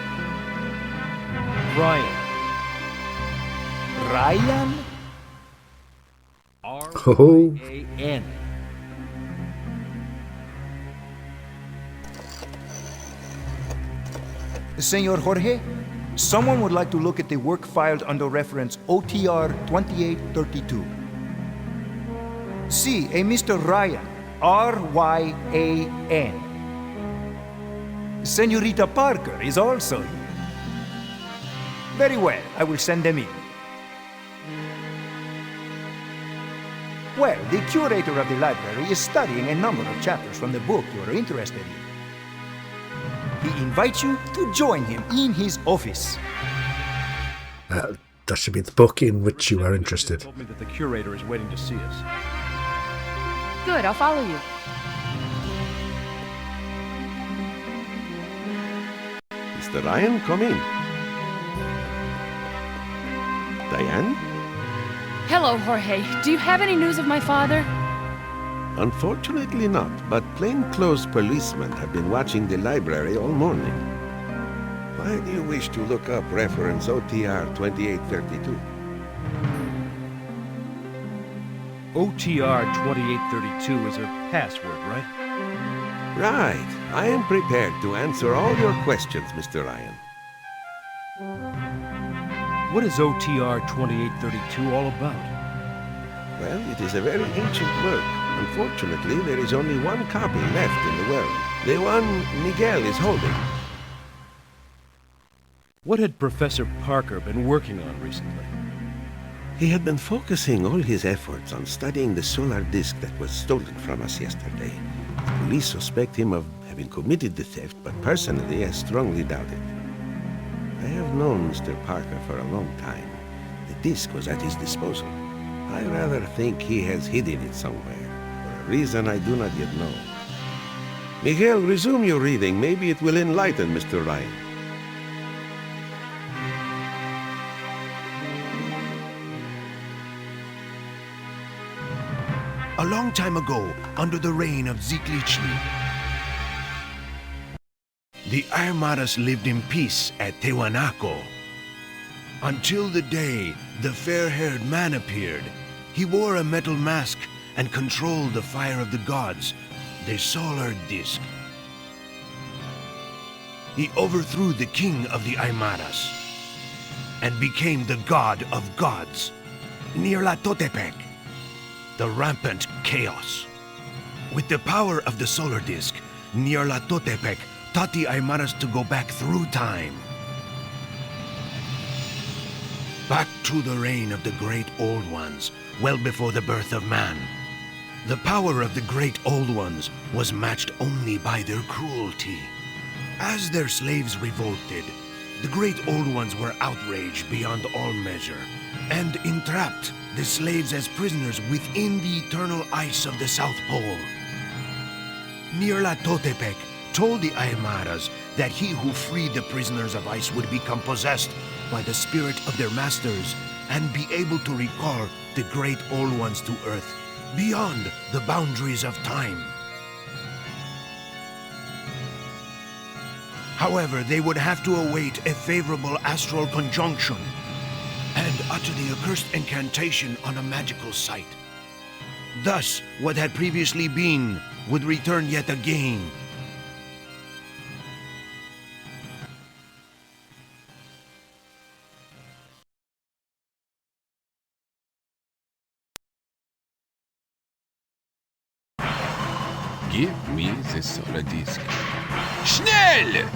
[SPEAKER 6] Ryan.
[SPEAKER 10] Ryan?
[SPEAKER 6] R-Y-A-N.
[SPEAKER 10] Senor Jorge, someone would like to look at the work filed under reference OTR 2832. See, a Mr. Ryan, R-Y-A-N. Senorita Parker is also here. Very well, I will send them in. Well, the curator of the library is studying a number of chapters from the book you are interested in. He invites you to join him in his office.
[SPEAKER 1] That should be the book in which you are interested.
[SPEAKER 6] Told me that the curator is waiting to see us.
[SPEAKER 16] Good, I'll follow you.
[SPEAKER 17] Mr. Ryan, come in. Diane?
[SPEAKER 16] Hello, Jorge. Do you have any news of my father?
[SPEAKER 17] Unfortunately not, but plainclothes policemen have been watching the library all morning. Why do you wish to look up reference OTR 2832?
[SPEAKER 6] OTR 2832 is a password, right?
[SPEAKER 17] Right. I am prepared to answer all your questions, Mr. Ryan.
[SPEAKER 6] What is OTR 2832 all about?
[SPEAKER 17] Well, it is a very ancient work. Unfortunately, there is only one copy left in the world. The one Miguel is holding.
[SPEAKER 6] What had Professor Parker been working on recently?
[SPEAKER 17] He had been focusing all his efforts on studying the solar disk that was stolen from us yesterday. The police suspect him of having committed the theft, but personally I strongly doubt it. I have known Mr. Parker for a long time. The disk was at his disposal. I rather think he has hidden it somewhere, for a reason I do not yet know. Miguel, resume your reading. Maybe it will enlighten Mr. Ryan.
[SPEAKER 2] A long time ago, under the reign of Ziklichli, the Armadas lived in peace at Tehuanaco. Until the day the fair-haired man appeared. He wore a metal mask and controlled the fire of the gods, the solar disk. He overthrew the king of the Aymaras and became the god of gods, Nyarlathotepec, the rampant chaos. With the power of the solar disk, Nyarlathotepec taught the Aymaras to go back through time. Back to the reign of the Great Old Ones, well before the birth of man. The power of the Great Old Ones was matched only by their cruelty. As their slaves revolted, the Great Old Ones were outraged beyond all measure and entrapped the slaves as prisoners within the eternal ice of the South Pole. Nyarlathotepec told the Aymaras that he who freed the prisoners of ice would become possessed by the spirit of their masters and be able to recall the Great Old Ones to Earth beyond the boundaries of time. However, they would have to await a favorable astral conjunction and utter the accursed incantation on a magical site. Thus, what had previously been would return yet again.
[SPEAKER 15] Give me the solar disk. Schnell!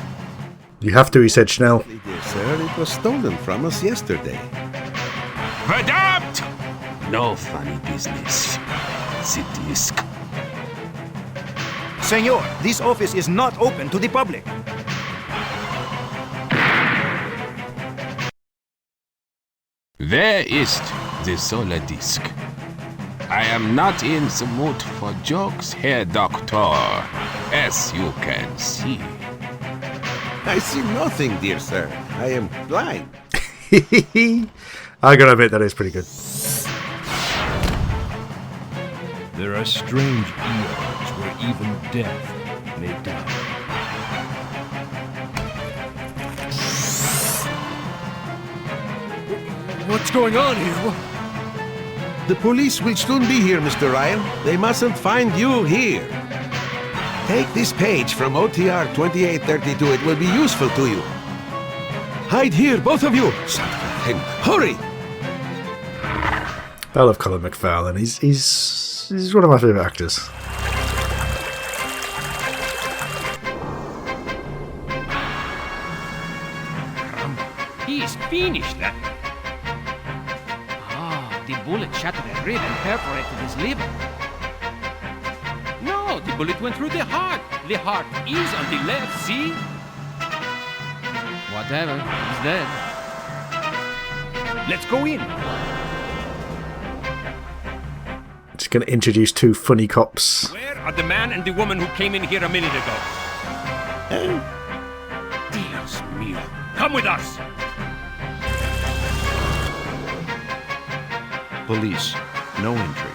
[SPEAKER 1] You have to, he said, Schnell.
[SPEAKER 17] Dear sir, it was stolen from us yesterday.
[SPEAKER 15] Verdammt! No funny business. The disk.
[SPEAKER 10] Senor, this office is not open to the public.
[SPEAKER 15] Where is the solar disk? I am not in the mood for jokes, Herr Doctor, as you can see.
[SPEAKER 17] I see nothing, dear sir. I am blind.
[SPEAKER 1] I gotta admit that is pretty good.
[SPEAKER 6] There are strange eons where even death may die.
[SPEAKER 5] What's going on here?
[SPEAKER 17] The police will soon be here, Mr. Ryan. They mustn't find you here. Take this page from OTR 2832. It will be useful to you. Hide here, both of you. Hurry!
[SPEAKER 1] I love Colin McFarlane. He's one of my favourite actors.
[SPEAKER 13] He's finished. The bullet shattered a rib and perforated his liver. No, the bullet went through the heart. The heart is on the left, see?
[SPEAKER 18] Whatever, he's dead.
[SPEAKER 6] Let's go in.
[SPEAKER 1] Just going to introduce two funny cops.
[SPEAKER 13] Where are the man and the woman who came in here a minute ago? Dios mío. Come with us!
[SPEAKER 2] Police. No entry.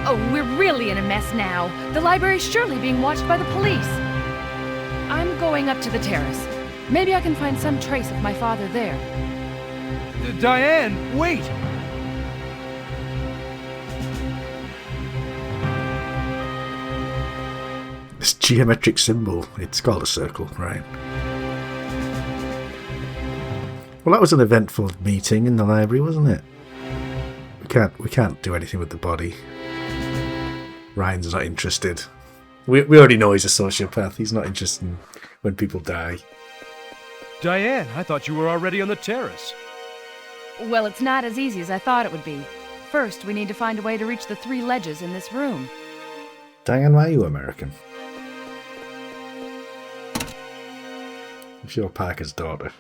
[SPEAKER 16] Oh, we're really in a mess now. The library's surely being watched by the police. I'm going up to the terrace. Maybe I can find some trace of my father there.
[SPEAKER 6] Diane, wait!
[SPEAKER 1] This geometric symbol, it's called a circle, right? Well, that was an eventful meeting in the library, wasn't it? We can't do anything with the body. Ryan's not interested. We already know he's a sociopath. He's not interested in when people die.
[SPEAKER 6] Diane, I thought you were already on the terrace.
[SPEAKER 16] Well, it's not as easy as I thought it would be. First, we need to find a way to reach the 3 ledges in this room.
[SPEAKER 1] Diane, why are you American? If you're Parker's daughter.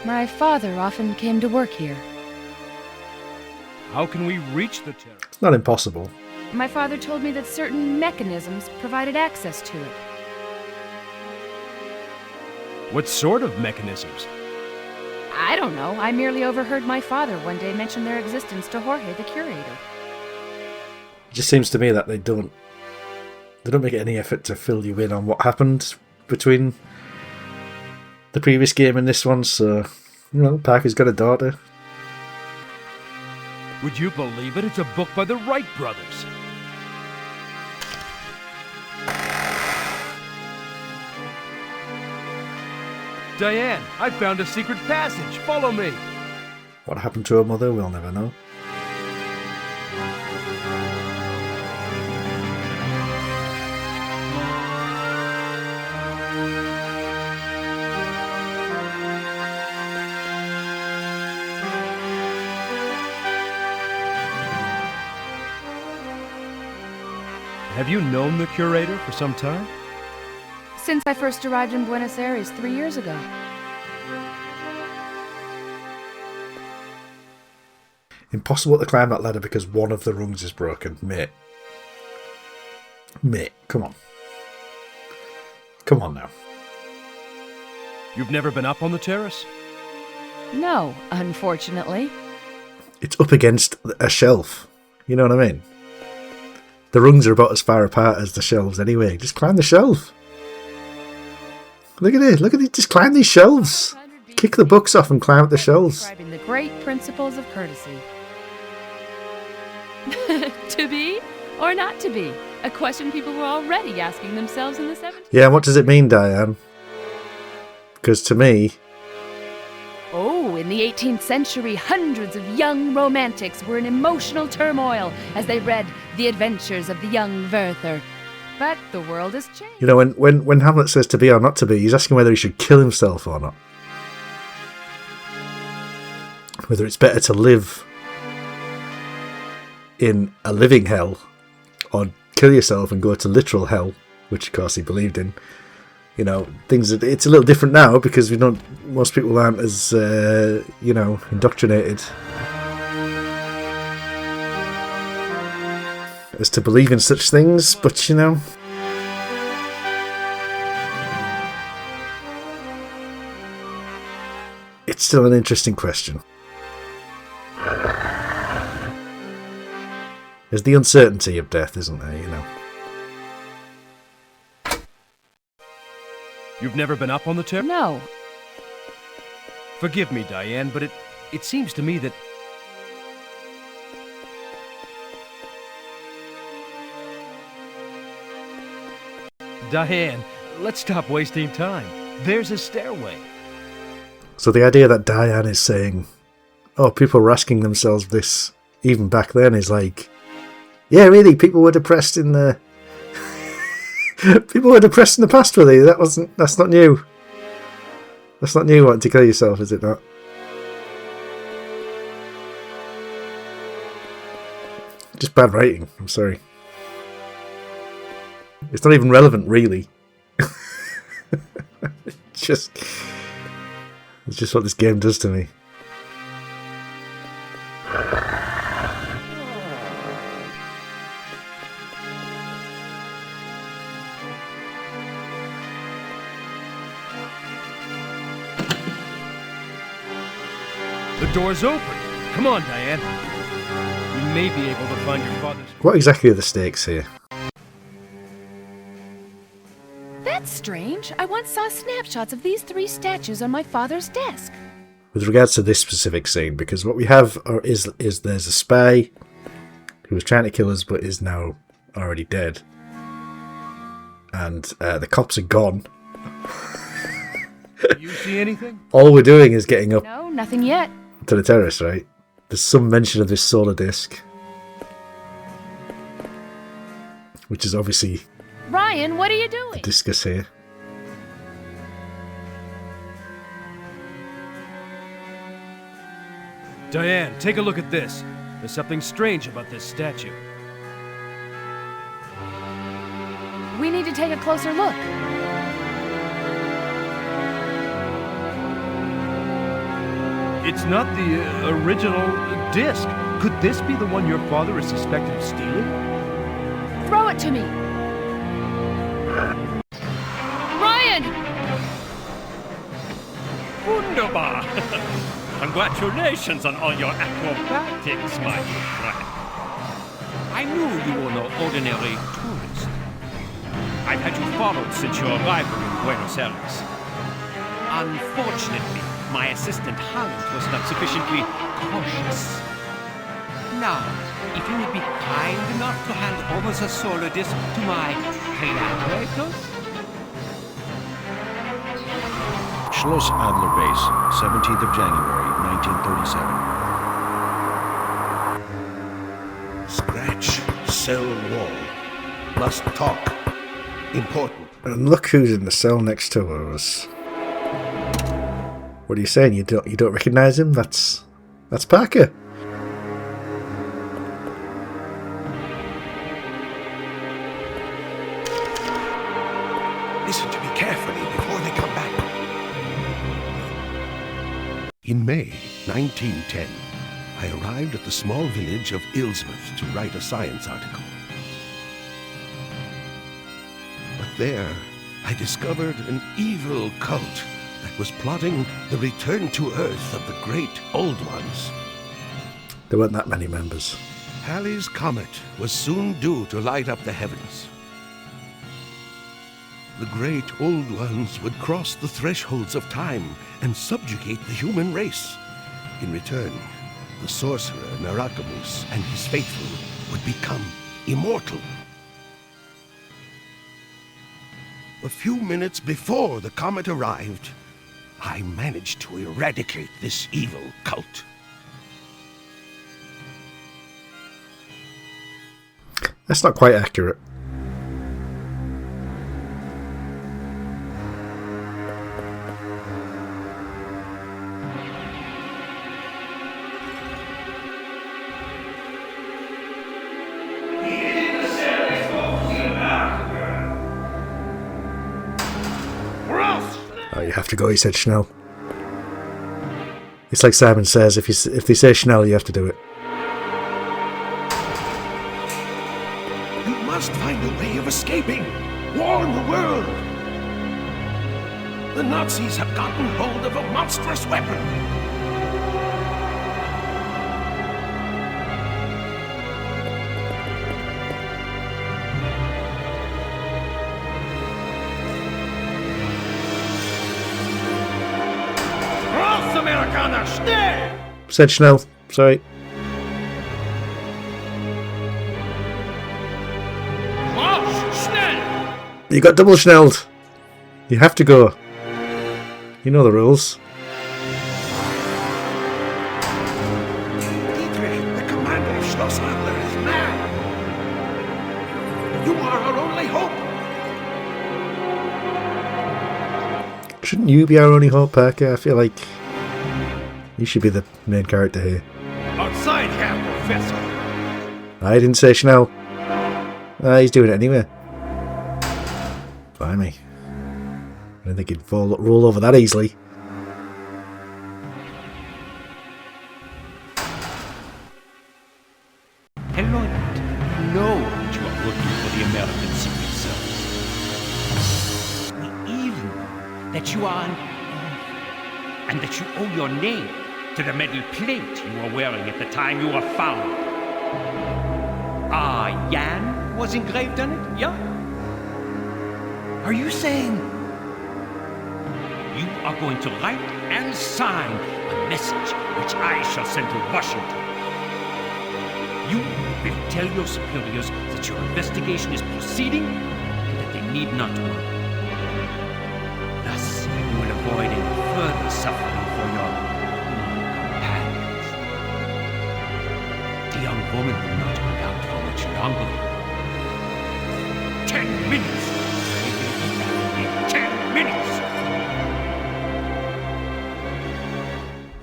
[SPEAKER 16] My father often came to work here.
[SPEAKER 6] How can we reach the terrace?
[SPEAKER 1] It's not impossible.
[SPEAKER 16] My father told me that certain mechanisms provided access to it.
[SPEAKER 6] What sort of mechanisms?
[SPEAKER 16] I don't know. I merely overheard my father one day mention their existence to Jorge, the curator.
[SPEAKER 1] It just seems to me that they don't make any effort to fill you in on what happened between the previous game and this one, so, Parker's got a daughter.
[SPEAKER 6] Would you believe it? It's a book by the Wright brothers. Diane, I found a secret passage. Follow me.
[SPEAKER 1] What happened to her mother, we'll never know.
[SPEAKER 6] Have you known the curator for some time?
[SPEAKER 16] Since I first arrived in Buenos Aires 3 years ago.
[SPEAKER 1] Impossible to climb that ladder because one of the rungs is broken. Mate, come on. Come on now.
[SPEAKER 6] You've never been up on the terrace?
[SPEAKER 16] No, unfortunately.
[SPEAKER 1] It's up against a shelf. You know what I mean? The rungs are about as far apart as the shelves anyway. Just climb the shelf. Look at it. Just climb these shelves. Kick the books off and climb up the shelves.
[SPEAKER 16] Describing the great principles of courtesy. To be or not to be? A question people were already asking themselves in the 70s.
[SPEAKER 1] Yeah, what does it mean, Diane? Because to me...
[SPEAKER 16] Oh, in the 18th century, hundreds of young romantics were in emotional turmoil as they read The Adventures of the Young Werther. But the world has changed.
[SPEAKER 1] You know, when Hamlet says to be or not to be, he's asking whether he should kill himself or not. Whether it's better to live in a living hell or kill yourself and go to literal hell, which of course he believed in. You know, it's a little different now because most people aren't as, indoctrinated as to believe in such things, but it's still an interesting question. There's the uncertainty of death, isn't there,
[SPEAKER 6] You've never been up on the terrace?
[SPEAKER 16] No.
[SPEAKER 6] Forgive me, Diane, but it seems to me that... Diane, let's stop wasting time. There's a stairway.
[SPEAKER 1] So the idea that Diane is saying, oh, people were asking themselves this even back then is like, yeah, really, people were depressed in the... People were depressed in the past, were they? That's not new. That's not new, wanting to kill yourself, is it not? Just bad writing. I'm sorry. It's not even relevant, really. It's just what this game does to me.
[SPEAKER 6] The door's open. Come on, Diane. You may be able to find your father's...
[SPEAKER 1] What exactly are the stakes here?
[SPEAKER 16] That's strange. I once saw snapshots of these 3 statues on my father's desk.
[SPEAKER 1] With regards to this specific scene, because what we have is there's a spy who was trying to kill us but is now already dead. And the cops are gone.
[SPEAKER 6] You see anything?
[SPEAKER 1] All we're doing is getting up
[SPEAKER 16] No, nothing yet.
[SPEAKER 1] to the terrace, right? There's some mention of this solar disk, which is obviously
[SPEAKER 16] Ryan, what are you doing?
[SPEAKER 1] the discus here.
[SPEAKER 6] Diane, take a look at this. There's something strange about this statue.
[SPEAKER 16] We need to take a closer look.
[SPEAKER 6] It's not the original disc. Could this be the one your father is suspected of stealing?
[SPEAKER 16] Throw it to me. Ryan!
[SPEAKER 13] Wunderbar! Congratulations on all your acrobatics, my dear friend. I knew you were no ordinary tourist. I've had you followed since your arrival in Buenos Aires. Unfortunately, my assistant Holland was not sufficiently cautious. Now, if you would be kind enough to hand over the solar disk to my collaborators?
[SPEAKER 2] Schloss Adler Base, 17th of January, 1937.
[SPEAKER 17] Scratch, cell wall. Must talk. Important.
[SPEAKER 1] And look who's in the cell next to us. What are you saying? You don't recognise him? That's Parker.
[SPEAKER 17] Listen to me carefully before they come back. In May 1910, I arrived at the small village of Ilsmouth to write a science article. But there, I discovered an evil cult that was plotting the return to Earth of the great Old Ones.
[SPEAKER 1] There weren't that many members.
[SPEAKER 17] Halley's Comet was soon due to light up the heavens. The great Old Ones would cross the thresholds of time and subjugate the human race. In return, the sorcerer Narakamus and his faithful would become immortal. A few minutes before the comet arrived, I managed to eradicate this evil cult.
[SPEAKER 1] That's not quite accurate. Oh, you have to go, he said Schnell. It's like Simon says, if they say Schnell, you have to do it.
[SPEAKER 17] You must find a way of escaping. Warn the world. The Nazis have gotten hold of a monstrous weapon.
[SPEAKER 1] Said Schnell, sorry. You got double Schnelled. You have to go. You know the rules.
[SPEAKER 17] Dietrich, the commander of Schloss Adler, is mad. You are our only hope.
[SPEAKER 1] Shouldn't you be our only hope, Parker? I feel like you should be the main character here.
[SPEAKER 6] Outside here, Professor.
[SPEAKER 1] I didn't say Chanel. He's doing it anyway. Fine me. I didn't think he'd roll over that easily.
[SPEAKER 8] Hello, know that you are working for the American Secret Service. We even know that you are an orphan, and that you owe your name to the metal plate you were wearing at the time you were found. Jan was engraved on it, yeah? Are you saying you are going to write and sign a message which I shall send to Washington? You will tell your superiors that your investigation is proceeding and that they need not worry. Thus, you will avoid any further suffering for your companions. The young woman will not hold out for much longer. 10 minutes! They will be back in 10 minutes!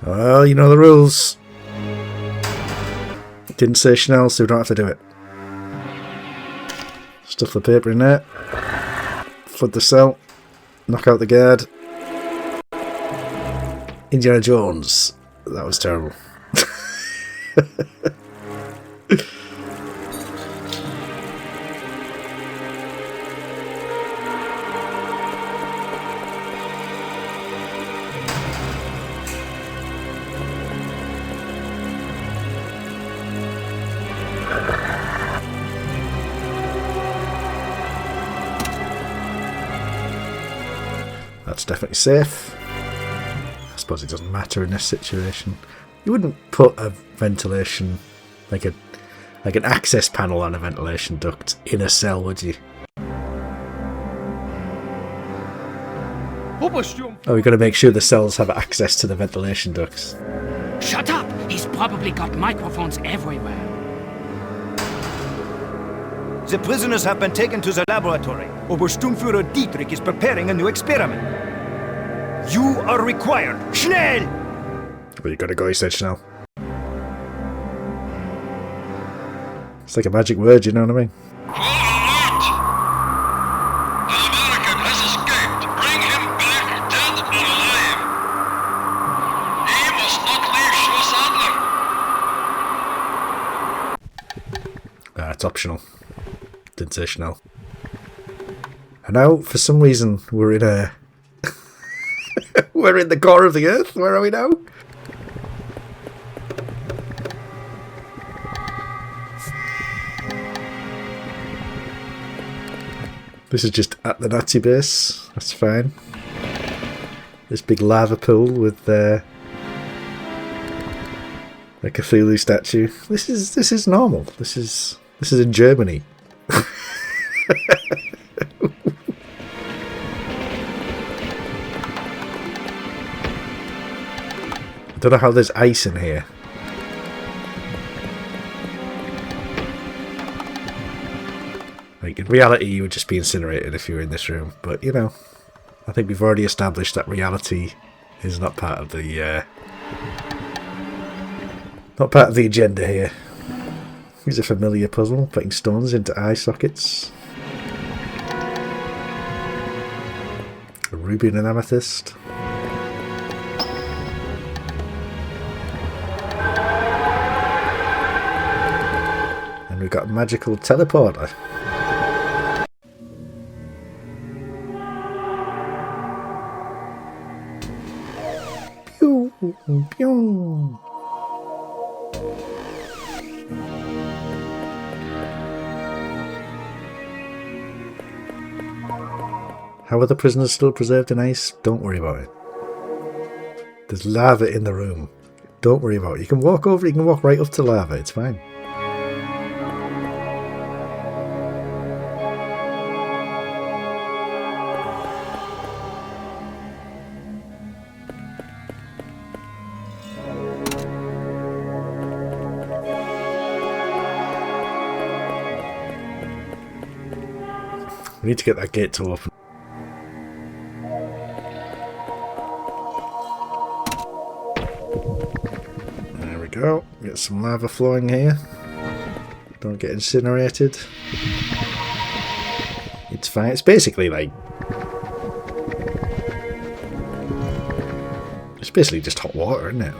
[SPEAKER 1] Well, you know the rules. Didn't say Chanel, so we don't have to do it. Stuff the paper in there. Flood the cell. Knock out the guard. Indiana Jones. That was terrible. That's definitely safe. I suppose it doesn't matter in this situation. You wouldn't put a ventilation, like an access panel on a ventilation duct in a cell, would you? Oh, we've got to make sure the cells have access to the ventilation ducts.
[SPEAKER 18] Shut up! He's probably got microphones everywhere.
[SPEAKER 10] The prisoners have been taken to the laboratory. Obersturmführer Dietrich is preparing a new experiment. You are required. Schnell!
[SPEAKER 1] Well, you gotta go, he said Chanel. It's like a magic word, you know what I mean? It's optional. Didn't say Chanel. And now, for some reason, we're in a... we're in the core of the Earth. Where are we now? This is just at the Nazi base. That's fine. This big lava pool with a Cthulhu statue. This is normal. This is in Germany. I don't know how there's ice in here. Like, in reality, you would just be incinerated if you were in this room. But, you know, I think we've already established that reality is not part of the agenda here. Here's a familiar puzzle, putting stones into eye sockets. A ruby and an amethyst. And we've got a magical teleporter. Pew, pew. How are the prisoners still preserved in ice? Don't worry about it. There's lava in the room. Don't worry about it. You can walk over, you can walk right up to lava. It's fine. We need to get that gate to open. There we go. Get some lava flowing here. don't get incinerated. It's fine. It's basically like... It's basically just hot water, isn't it?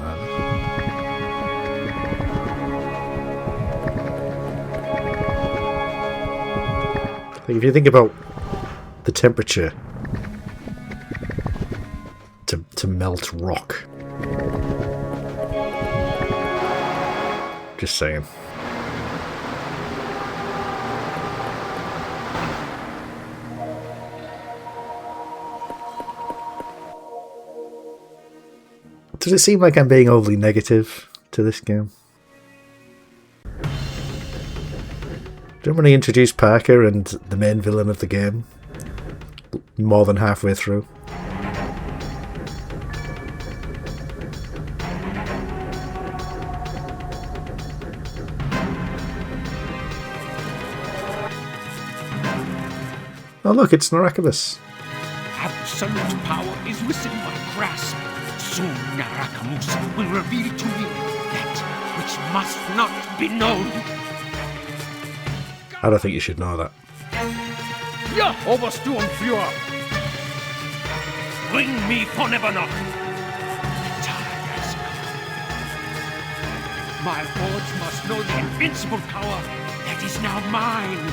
[SPEAKER 1] Like if you think about the temperature to melt rock. Just saying. Does it seem like I'm being overly negative to this game? Don't really introduce Parker and the main villain of the game more than halfway through. Oh look, it's Naracabas.
[SPEAKER 8] Absolute power is within my grasp. Soon Narakamus will reveal to me that which must not be known.
[SPEAKER 1] I don't think you should know that.
[SPEAKER 8] Ja, Obersturmführer! Bring me Fonevernoch! The time has come. My hordes must know the invincible power that is now mine.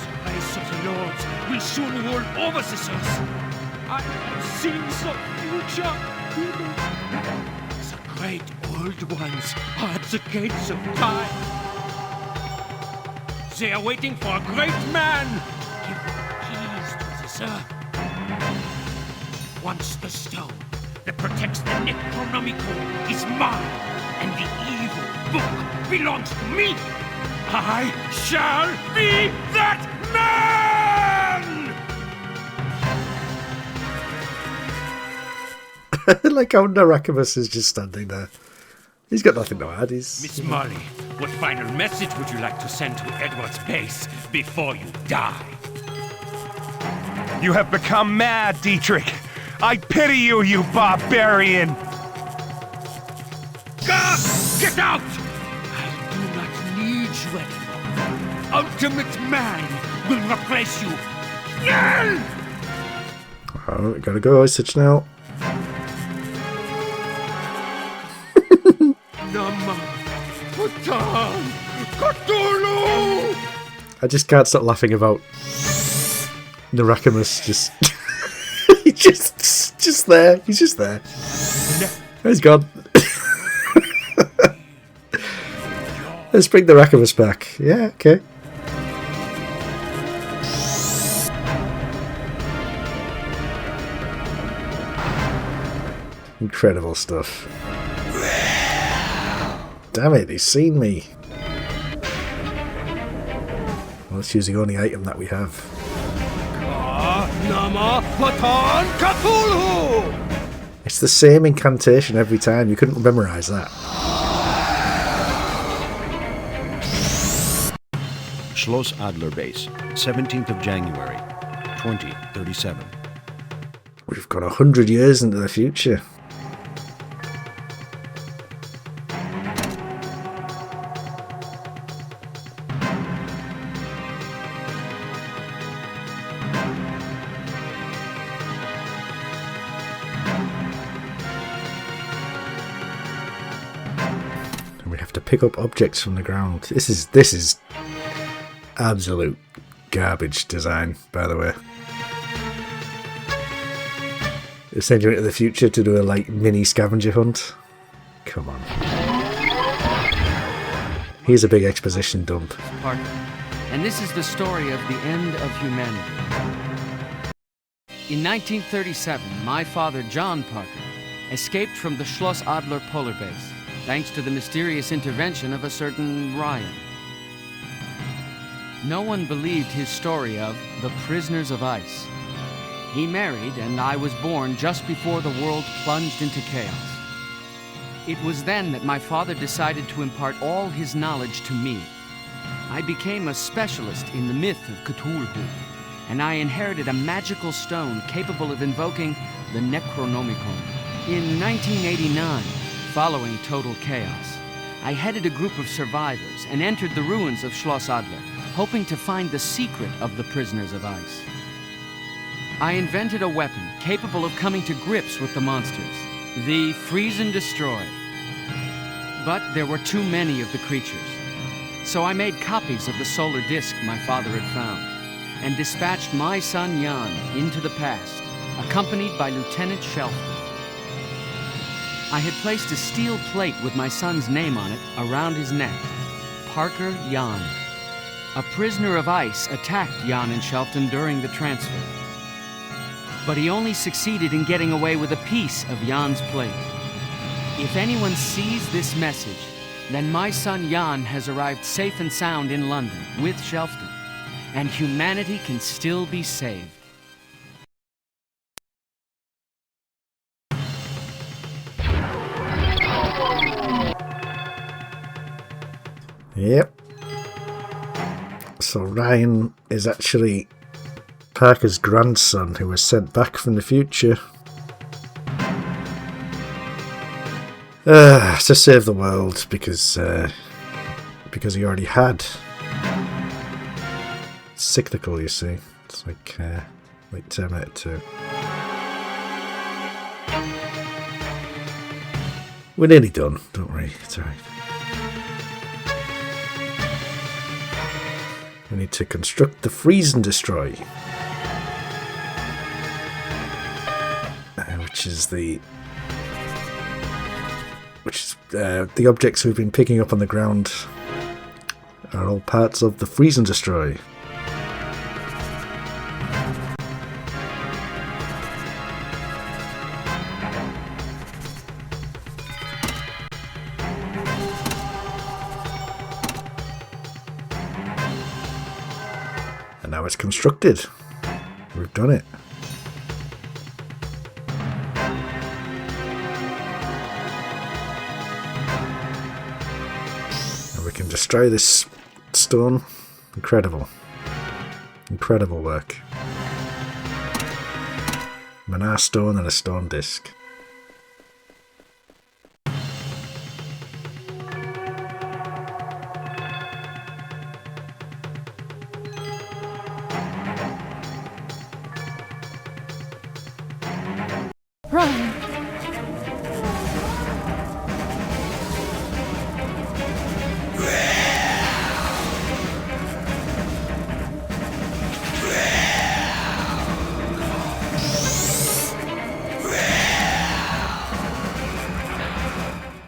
[SPEAKER 8] The race of the lords will soon rule over this earth. I have seen the future. The great old ones are at the gates of time. They are waiting for a great man to give them keys to this earth. Once the stone that protects the Necronomicon is mine, and the evil book belongs to me, I shall be that man!
[SPEAKER 1] Like how Naracabas is just standing there. He's got nothing to add.
[SPEAKER 8] Miss Molly, what final message would you like to send to Edward's base before you die?
[SPEAKER 12] You have become mad, Dietrich. I pity you, you barbarian.
[SPEAKER 8] Get out! I do not need you anymore. Ultimate Man will replace you. Yeah!
[SPEAKER 1] Oh, we gotta go, Isich now. I just can't stop laughing about Narakamus just he's just there. He's just there. He's gone. Let's bring Narakamus back. Yeah, okay. Incredible stuff. Damn it, he's seen me. Well, it's using the only item that we have. It's the same incantation every time. You couldn't memorize that.
[SPEAKER 2] Schloss Adler Base, 17th of January, 2037.
[SPEAKER 1] We've got 100 years into the future. Pick up objects from the ground. This is absolute garbage design, by the way. They send you into the future to do a like mini scavenger hunt. Come on. Here's a big exposition dump.
[SPEAKER 19] Parker, and this is the story of the end of humanity. In 1937, my father, John Parker, escaped from the Schloss Adler polar base, thanks to the mysterious intervention of a certain Ryan. No one believed his story of the prisoners of ice. He married, and I was born just before the world plunged into chaos. It was then that my father decided to impart all his knowledge to me. I became a specialist in the myth of Cthulhu, and I inherited a magical stone capable of invoking the Necronomicon. In 1989, Following total chaos, I headed a group of survivors and entered the ruins of Schloss Adler, hoping to find the secret of the prisoners of ice. I invented a weapon capable of coming to grips with the monsters, the freeze and destroy. But there were too many of the creatures, so I made copies of the solar disk my father had found, and dispatched my son Jan into the past, accompanied by Lieutenant Shelfton. I had placed a steel plate with my son's name on it around his neck, Parker Jan. A prisoner of ice attacked Jan and Shelfton during the transfer, but he only succeeded in getting away with a piece of Jan's plate. If anyone sees this message, then my son Jan has arrived safe and sound in London with Shelfton, and humanity can still be saved.
[SPEAKER 1] Yep. So Ryan is actually Parker's grandson who was sent back from the future to save the world because he already had. It's cyclical, you see. It's like Terminator 2. We're nearly done, don't worry. It's alright. We need to construct the freeze and destroy, which is the objects we've been picking up on the ground are all parts of the freeze and destroy. And now it's constructed. We've done it. And we can destroy this stone. Incredible. Incredible work. Manar stone and a stone disc.
[SPEAKER 16] Ryan!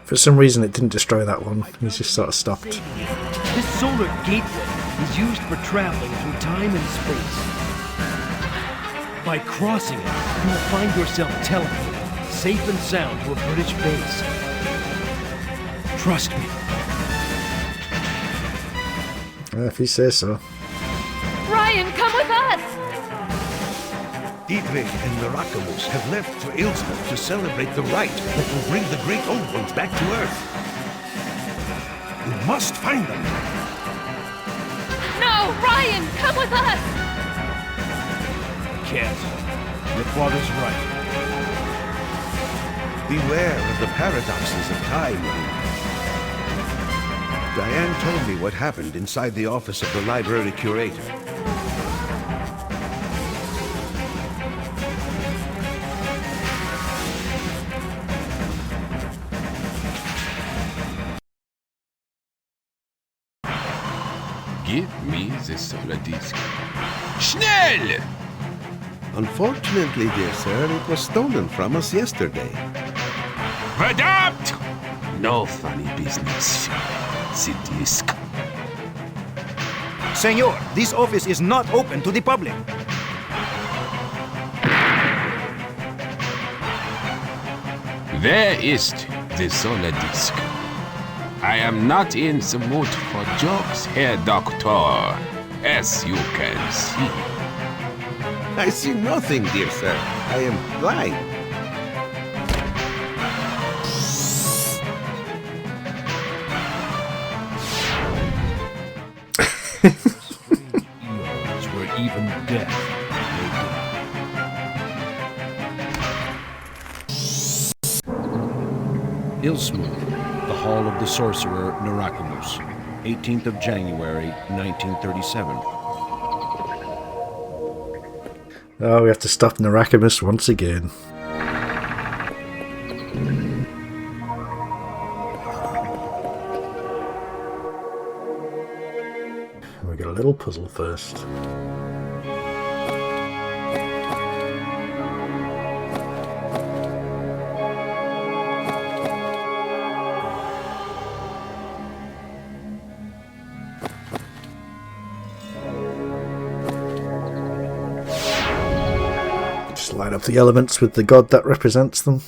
[SPEAKER 1] For some reason it didn't destroy that one. He's just sort of stopped.
[SPEAKER 6] This solar gateway is used for traveling through time and space. By crossing it, you will find yourself teleported, safe and sound, to a British base. Trust me.
[SPEAKER 1] If he says so.
[SPEAKER 16] Ryan, come with us!
[SPEAKER 17] Dietrich and Miraculous have left for Ilsmouth to celebrate the rite that will bring the great old ones back to Earth. We must find them.
[SPEAKER 16] No, Ryan, come with us!
[SPEAKER 6] Can't. Your father's right.
[SPEAKER 17] Beware of the paradoxes of time. Diane told me what happened inside the office of the library curator.
[SPEAKER 15] Give me the solar disk. Schnell!
[SPEAKER 17] Unfortunately, dear sir, it was stolen from us yesterday.
[SPEAKER 15] Verdammt! No funny business. The disk.
[SPEAKER 10] Senor, this office is not open to the public.
[SPEAKER 15] Where is the solar disk? I am not in the mood for jokes, Herr Doctor, as you can see.
[SPEAKER 17] I see nothing, dear sir. I am blind.
[SPEAKER 6] Eons where even death may die.
[SPEAKER 2] Ilsmouth, the Hall of the Sorcerer Narakamus, 18th of January, 1937.
[SPEAKER 1] Oh, we have to stop Narakamus once again. We got a little puzzle first. Just line up the elements with the god that represents them.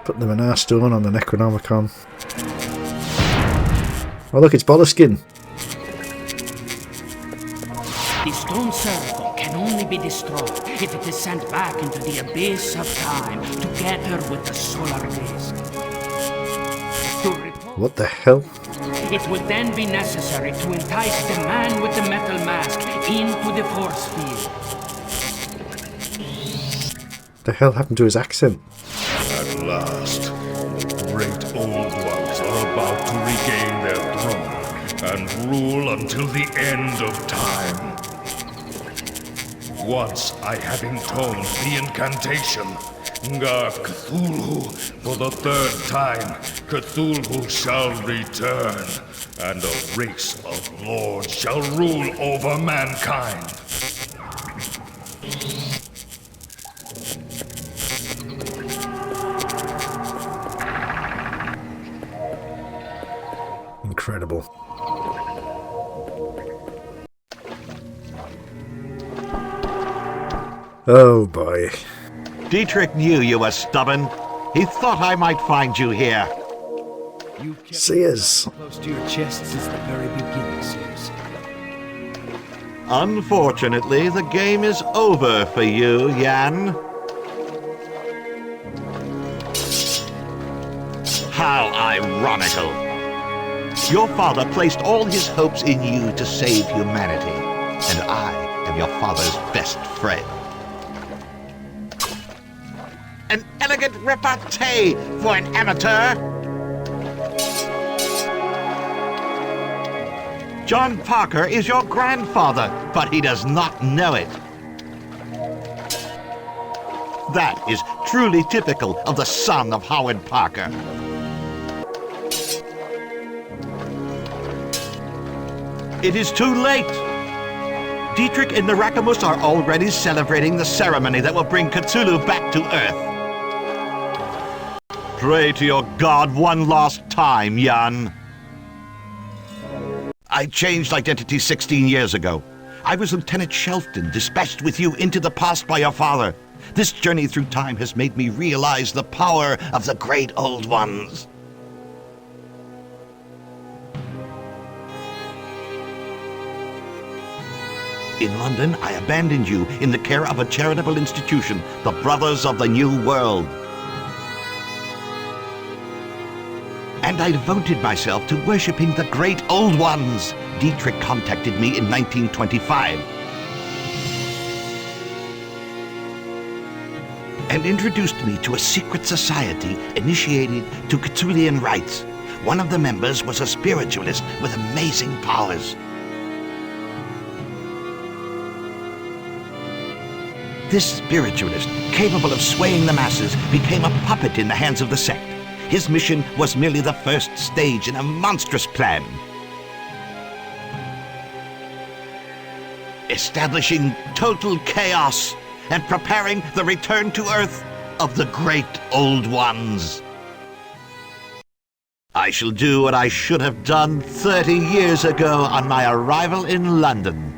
[SPEAKER 1] Put them in our stone on the Necronomicon. Oh look, it's Boleskine.
[SPEAKER 18] The stone circle can only be destroyed if it is sent back into the abyss of time together with the solar disk.
[SPEAKER 1] What the hell?
[SPEAKER 18] It would then be necessary to entice the man with the metal mask into the force field.
[SPEAKER 1] The hell happened to his accent?
[SPEAKER 20] At last, the great old ones are about to regain their throne and rule until the end of time. Once I have intoned the incantation, Nga Cthulhu, for the third time, Cthulhu shall return, and a race of lords shall rule over mankind.
[SPEAKER 1] Incredible. Oh boy.
[SPEAKER 11] Dietrich knew you were stubborn. He thought I might find you here.
[SPEAKER 1] Sears.
[SPEAKER 6] Close to your chest since the very beginning, Sears.
[SPEAKER 11] Unfortunately, the game is over for you, Jan. How ironical. Your father placed all his hopes in you to save humanity, and I am your father's best friend. An elegant repartee for an amateur. John Parker is your grandfather, but he does not know it. That is truly typical of the son of Howard Parker. It is too late. Dietrich and Narakamus are already celebrating the ceremony that will bring Cthulhu back to Earth. Pray to your god one last time, Jan. I changed identity 16 years ago. I was Lieutenant Shelton, dispatched with you into the past by your father. This journey through time has made me realize the power of the great old ones. In London, I abandoned you in the care of a charitable institution, the Brothers of the New World. And I devoted myself to worshipping the great old ones. Dietrich contacted me in 1925 and introduced me to a secret society initiated to Cthulhian rites. One of the members was a spiritualist with amazing powers. This spiritualist, capable of swaying the masses, became a puppet in the hands of the sect. His mission was merely the first stage in a monstrous plan. Establishing total chaos and preparing the return to Earth of the great old ones. I shall do what I should have done 30 years ago on my arrival in London.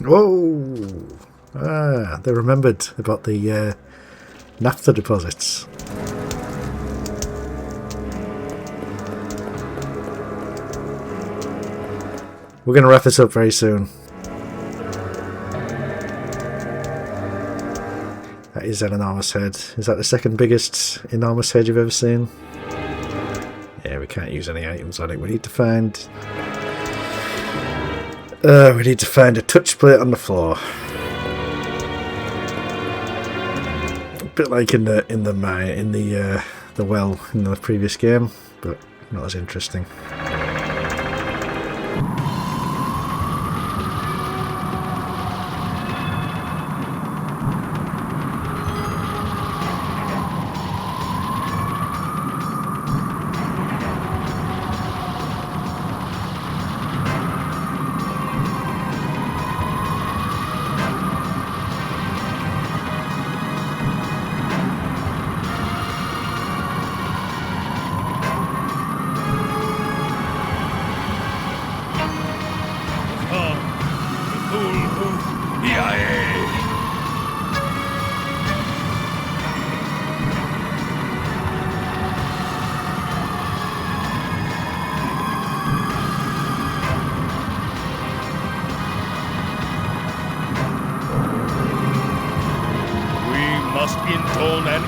[SPEAKER 1] Whoa! Ah, they remembered about the naphtha deposits. We're going to wrap this up very soon. is an enormous head. Is that the second biggest enormous head you've ever seen? Yeah, we can't use any items on it. We need to find... we need to find a touch plate on the floor. A bit like in the well in the previous game, but not as interesting.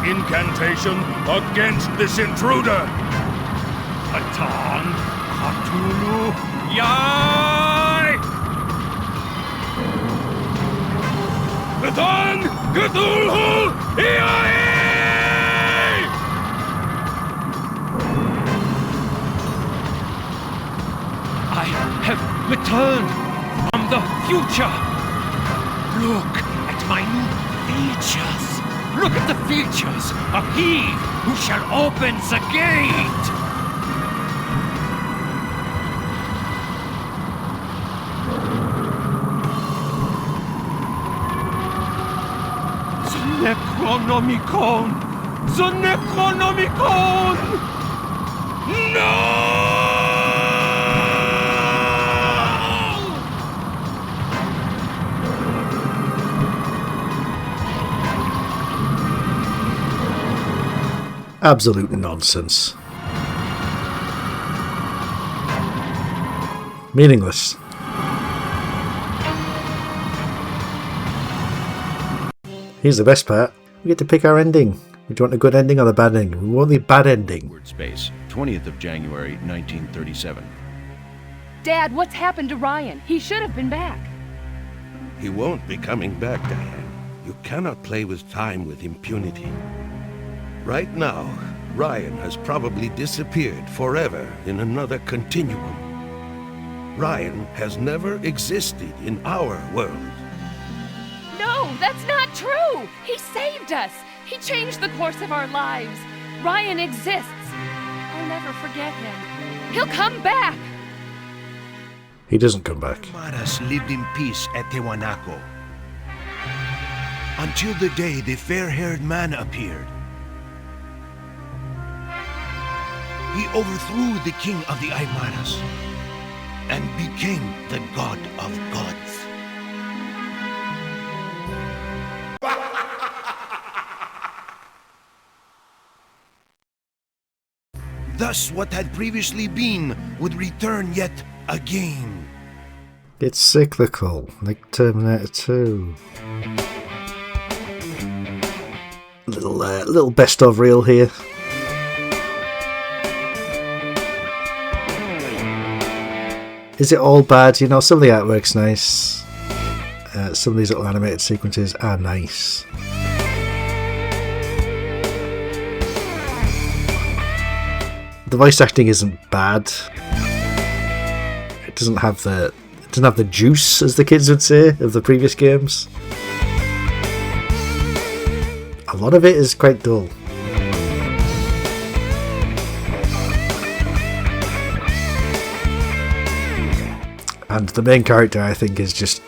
[SPEAKER 20] Incantation against this intruder.
[SPEAKER 8] Atan Cthulhu Yai!
[SPEAKER 20] Atan Cthulhu Yai!
[SPEAKER 8] I have returned from the future. Look at my new features. Look at the features of he who shall open the gate! The Necronomicon! The Necronomicon! No!
[SPEAKER 1] Absolute nonsense. Meaningless. Here's the best part. We get to pick our ending. Do you want a good ending or the bad ending? We want the bad ending.
[SPEAKER 2] Word space, 20th of January, 1937.
[SPEAKER 16] Dad, what's happened to Ryan? He should have been back.
[SPEAKER 17] He won't be coming back, Diane. You cannot play with time with impunity. Right now, Ryan has probably disappeared forever in another continuum. Ryan has never existed in our world.
[SPEAKER 16] No, that's not true! He saved us! He changed the course of our lives! Ryan exists! I'll never forget him. He'll come back!
[SPEAKER 1] He doesn't come back.
[SPEAKER 10] Aymaras lived in peace at Tiwanaku. Until the day the fair-haired man appeared. He overthrew the king of the Aymaras and became the god of gods. Thus what had previously been would return yet again.
[SPEAKER 1] It's cyclical, like Terminator 2. Little best of reel here. Is it all bad? You know, some of the artwork's nice. Some of these little animated sequences are nice. The voice acting isn't bad. It doesn't have the juice, as the kids would say, of the previous games. A lot of it is quite dull. And the main character, I think, is just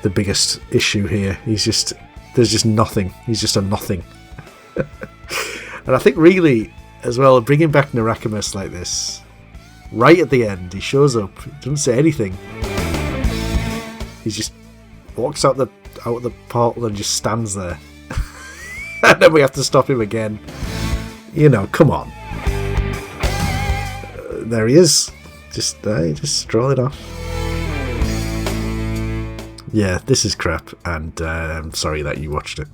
[SPEAKER 1] the biggest issue here. There's just nothing. He's just a nothing. And I think really, as well, bringing back Narakamus like this, right at the end, he shows up, doesn't say anything. He just walks out the portal and just stands there. And then we have to stop him again. You know, come on. There he is. Just strolling off. Yeah, this is crap, and I'm sorry that you watched it.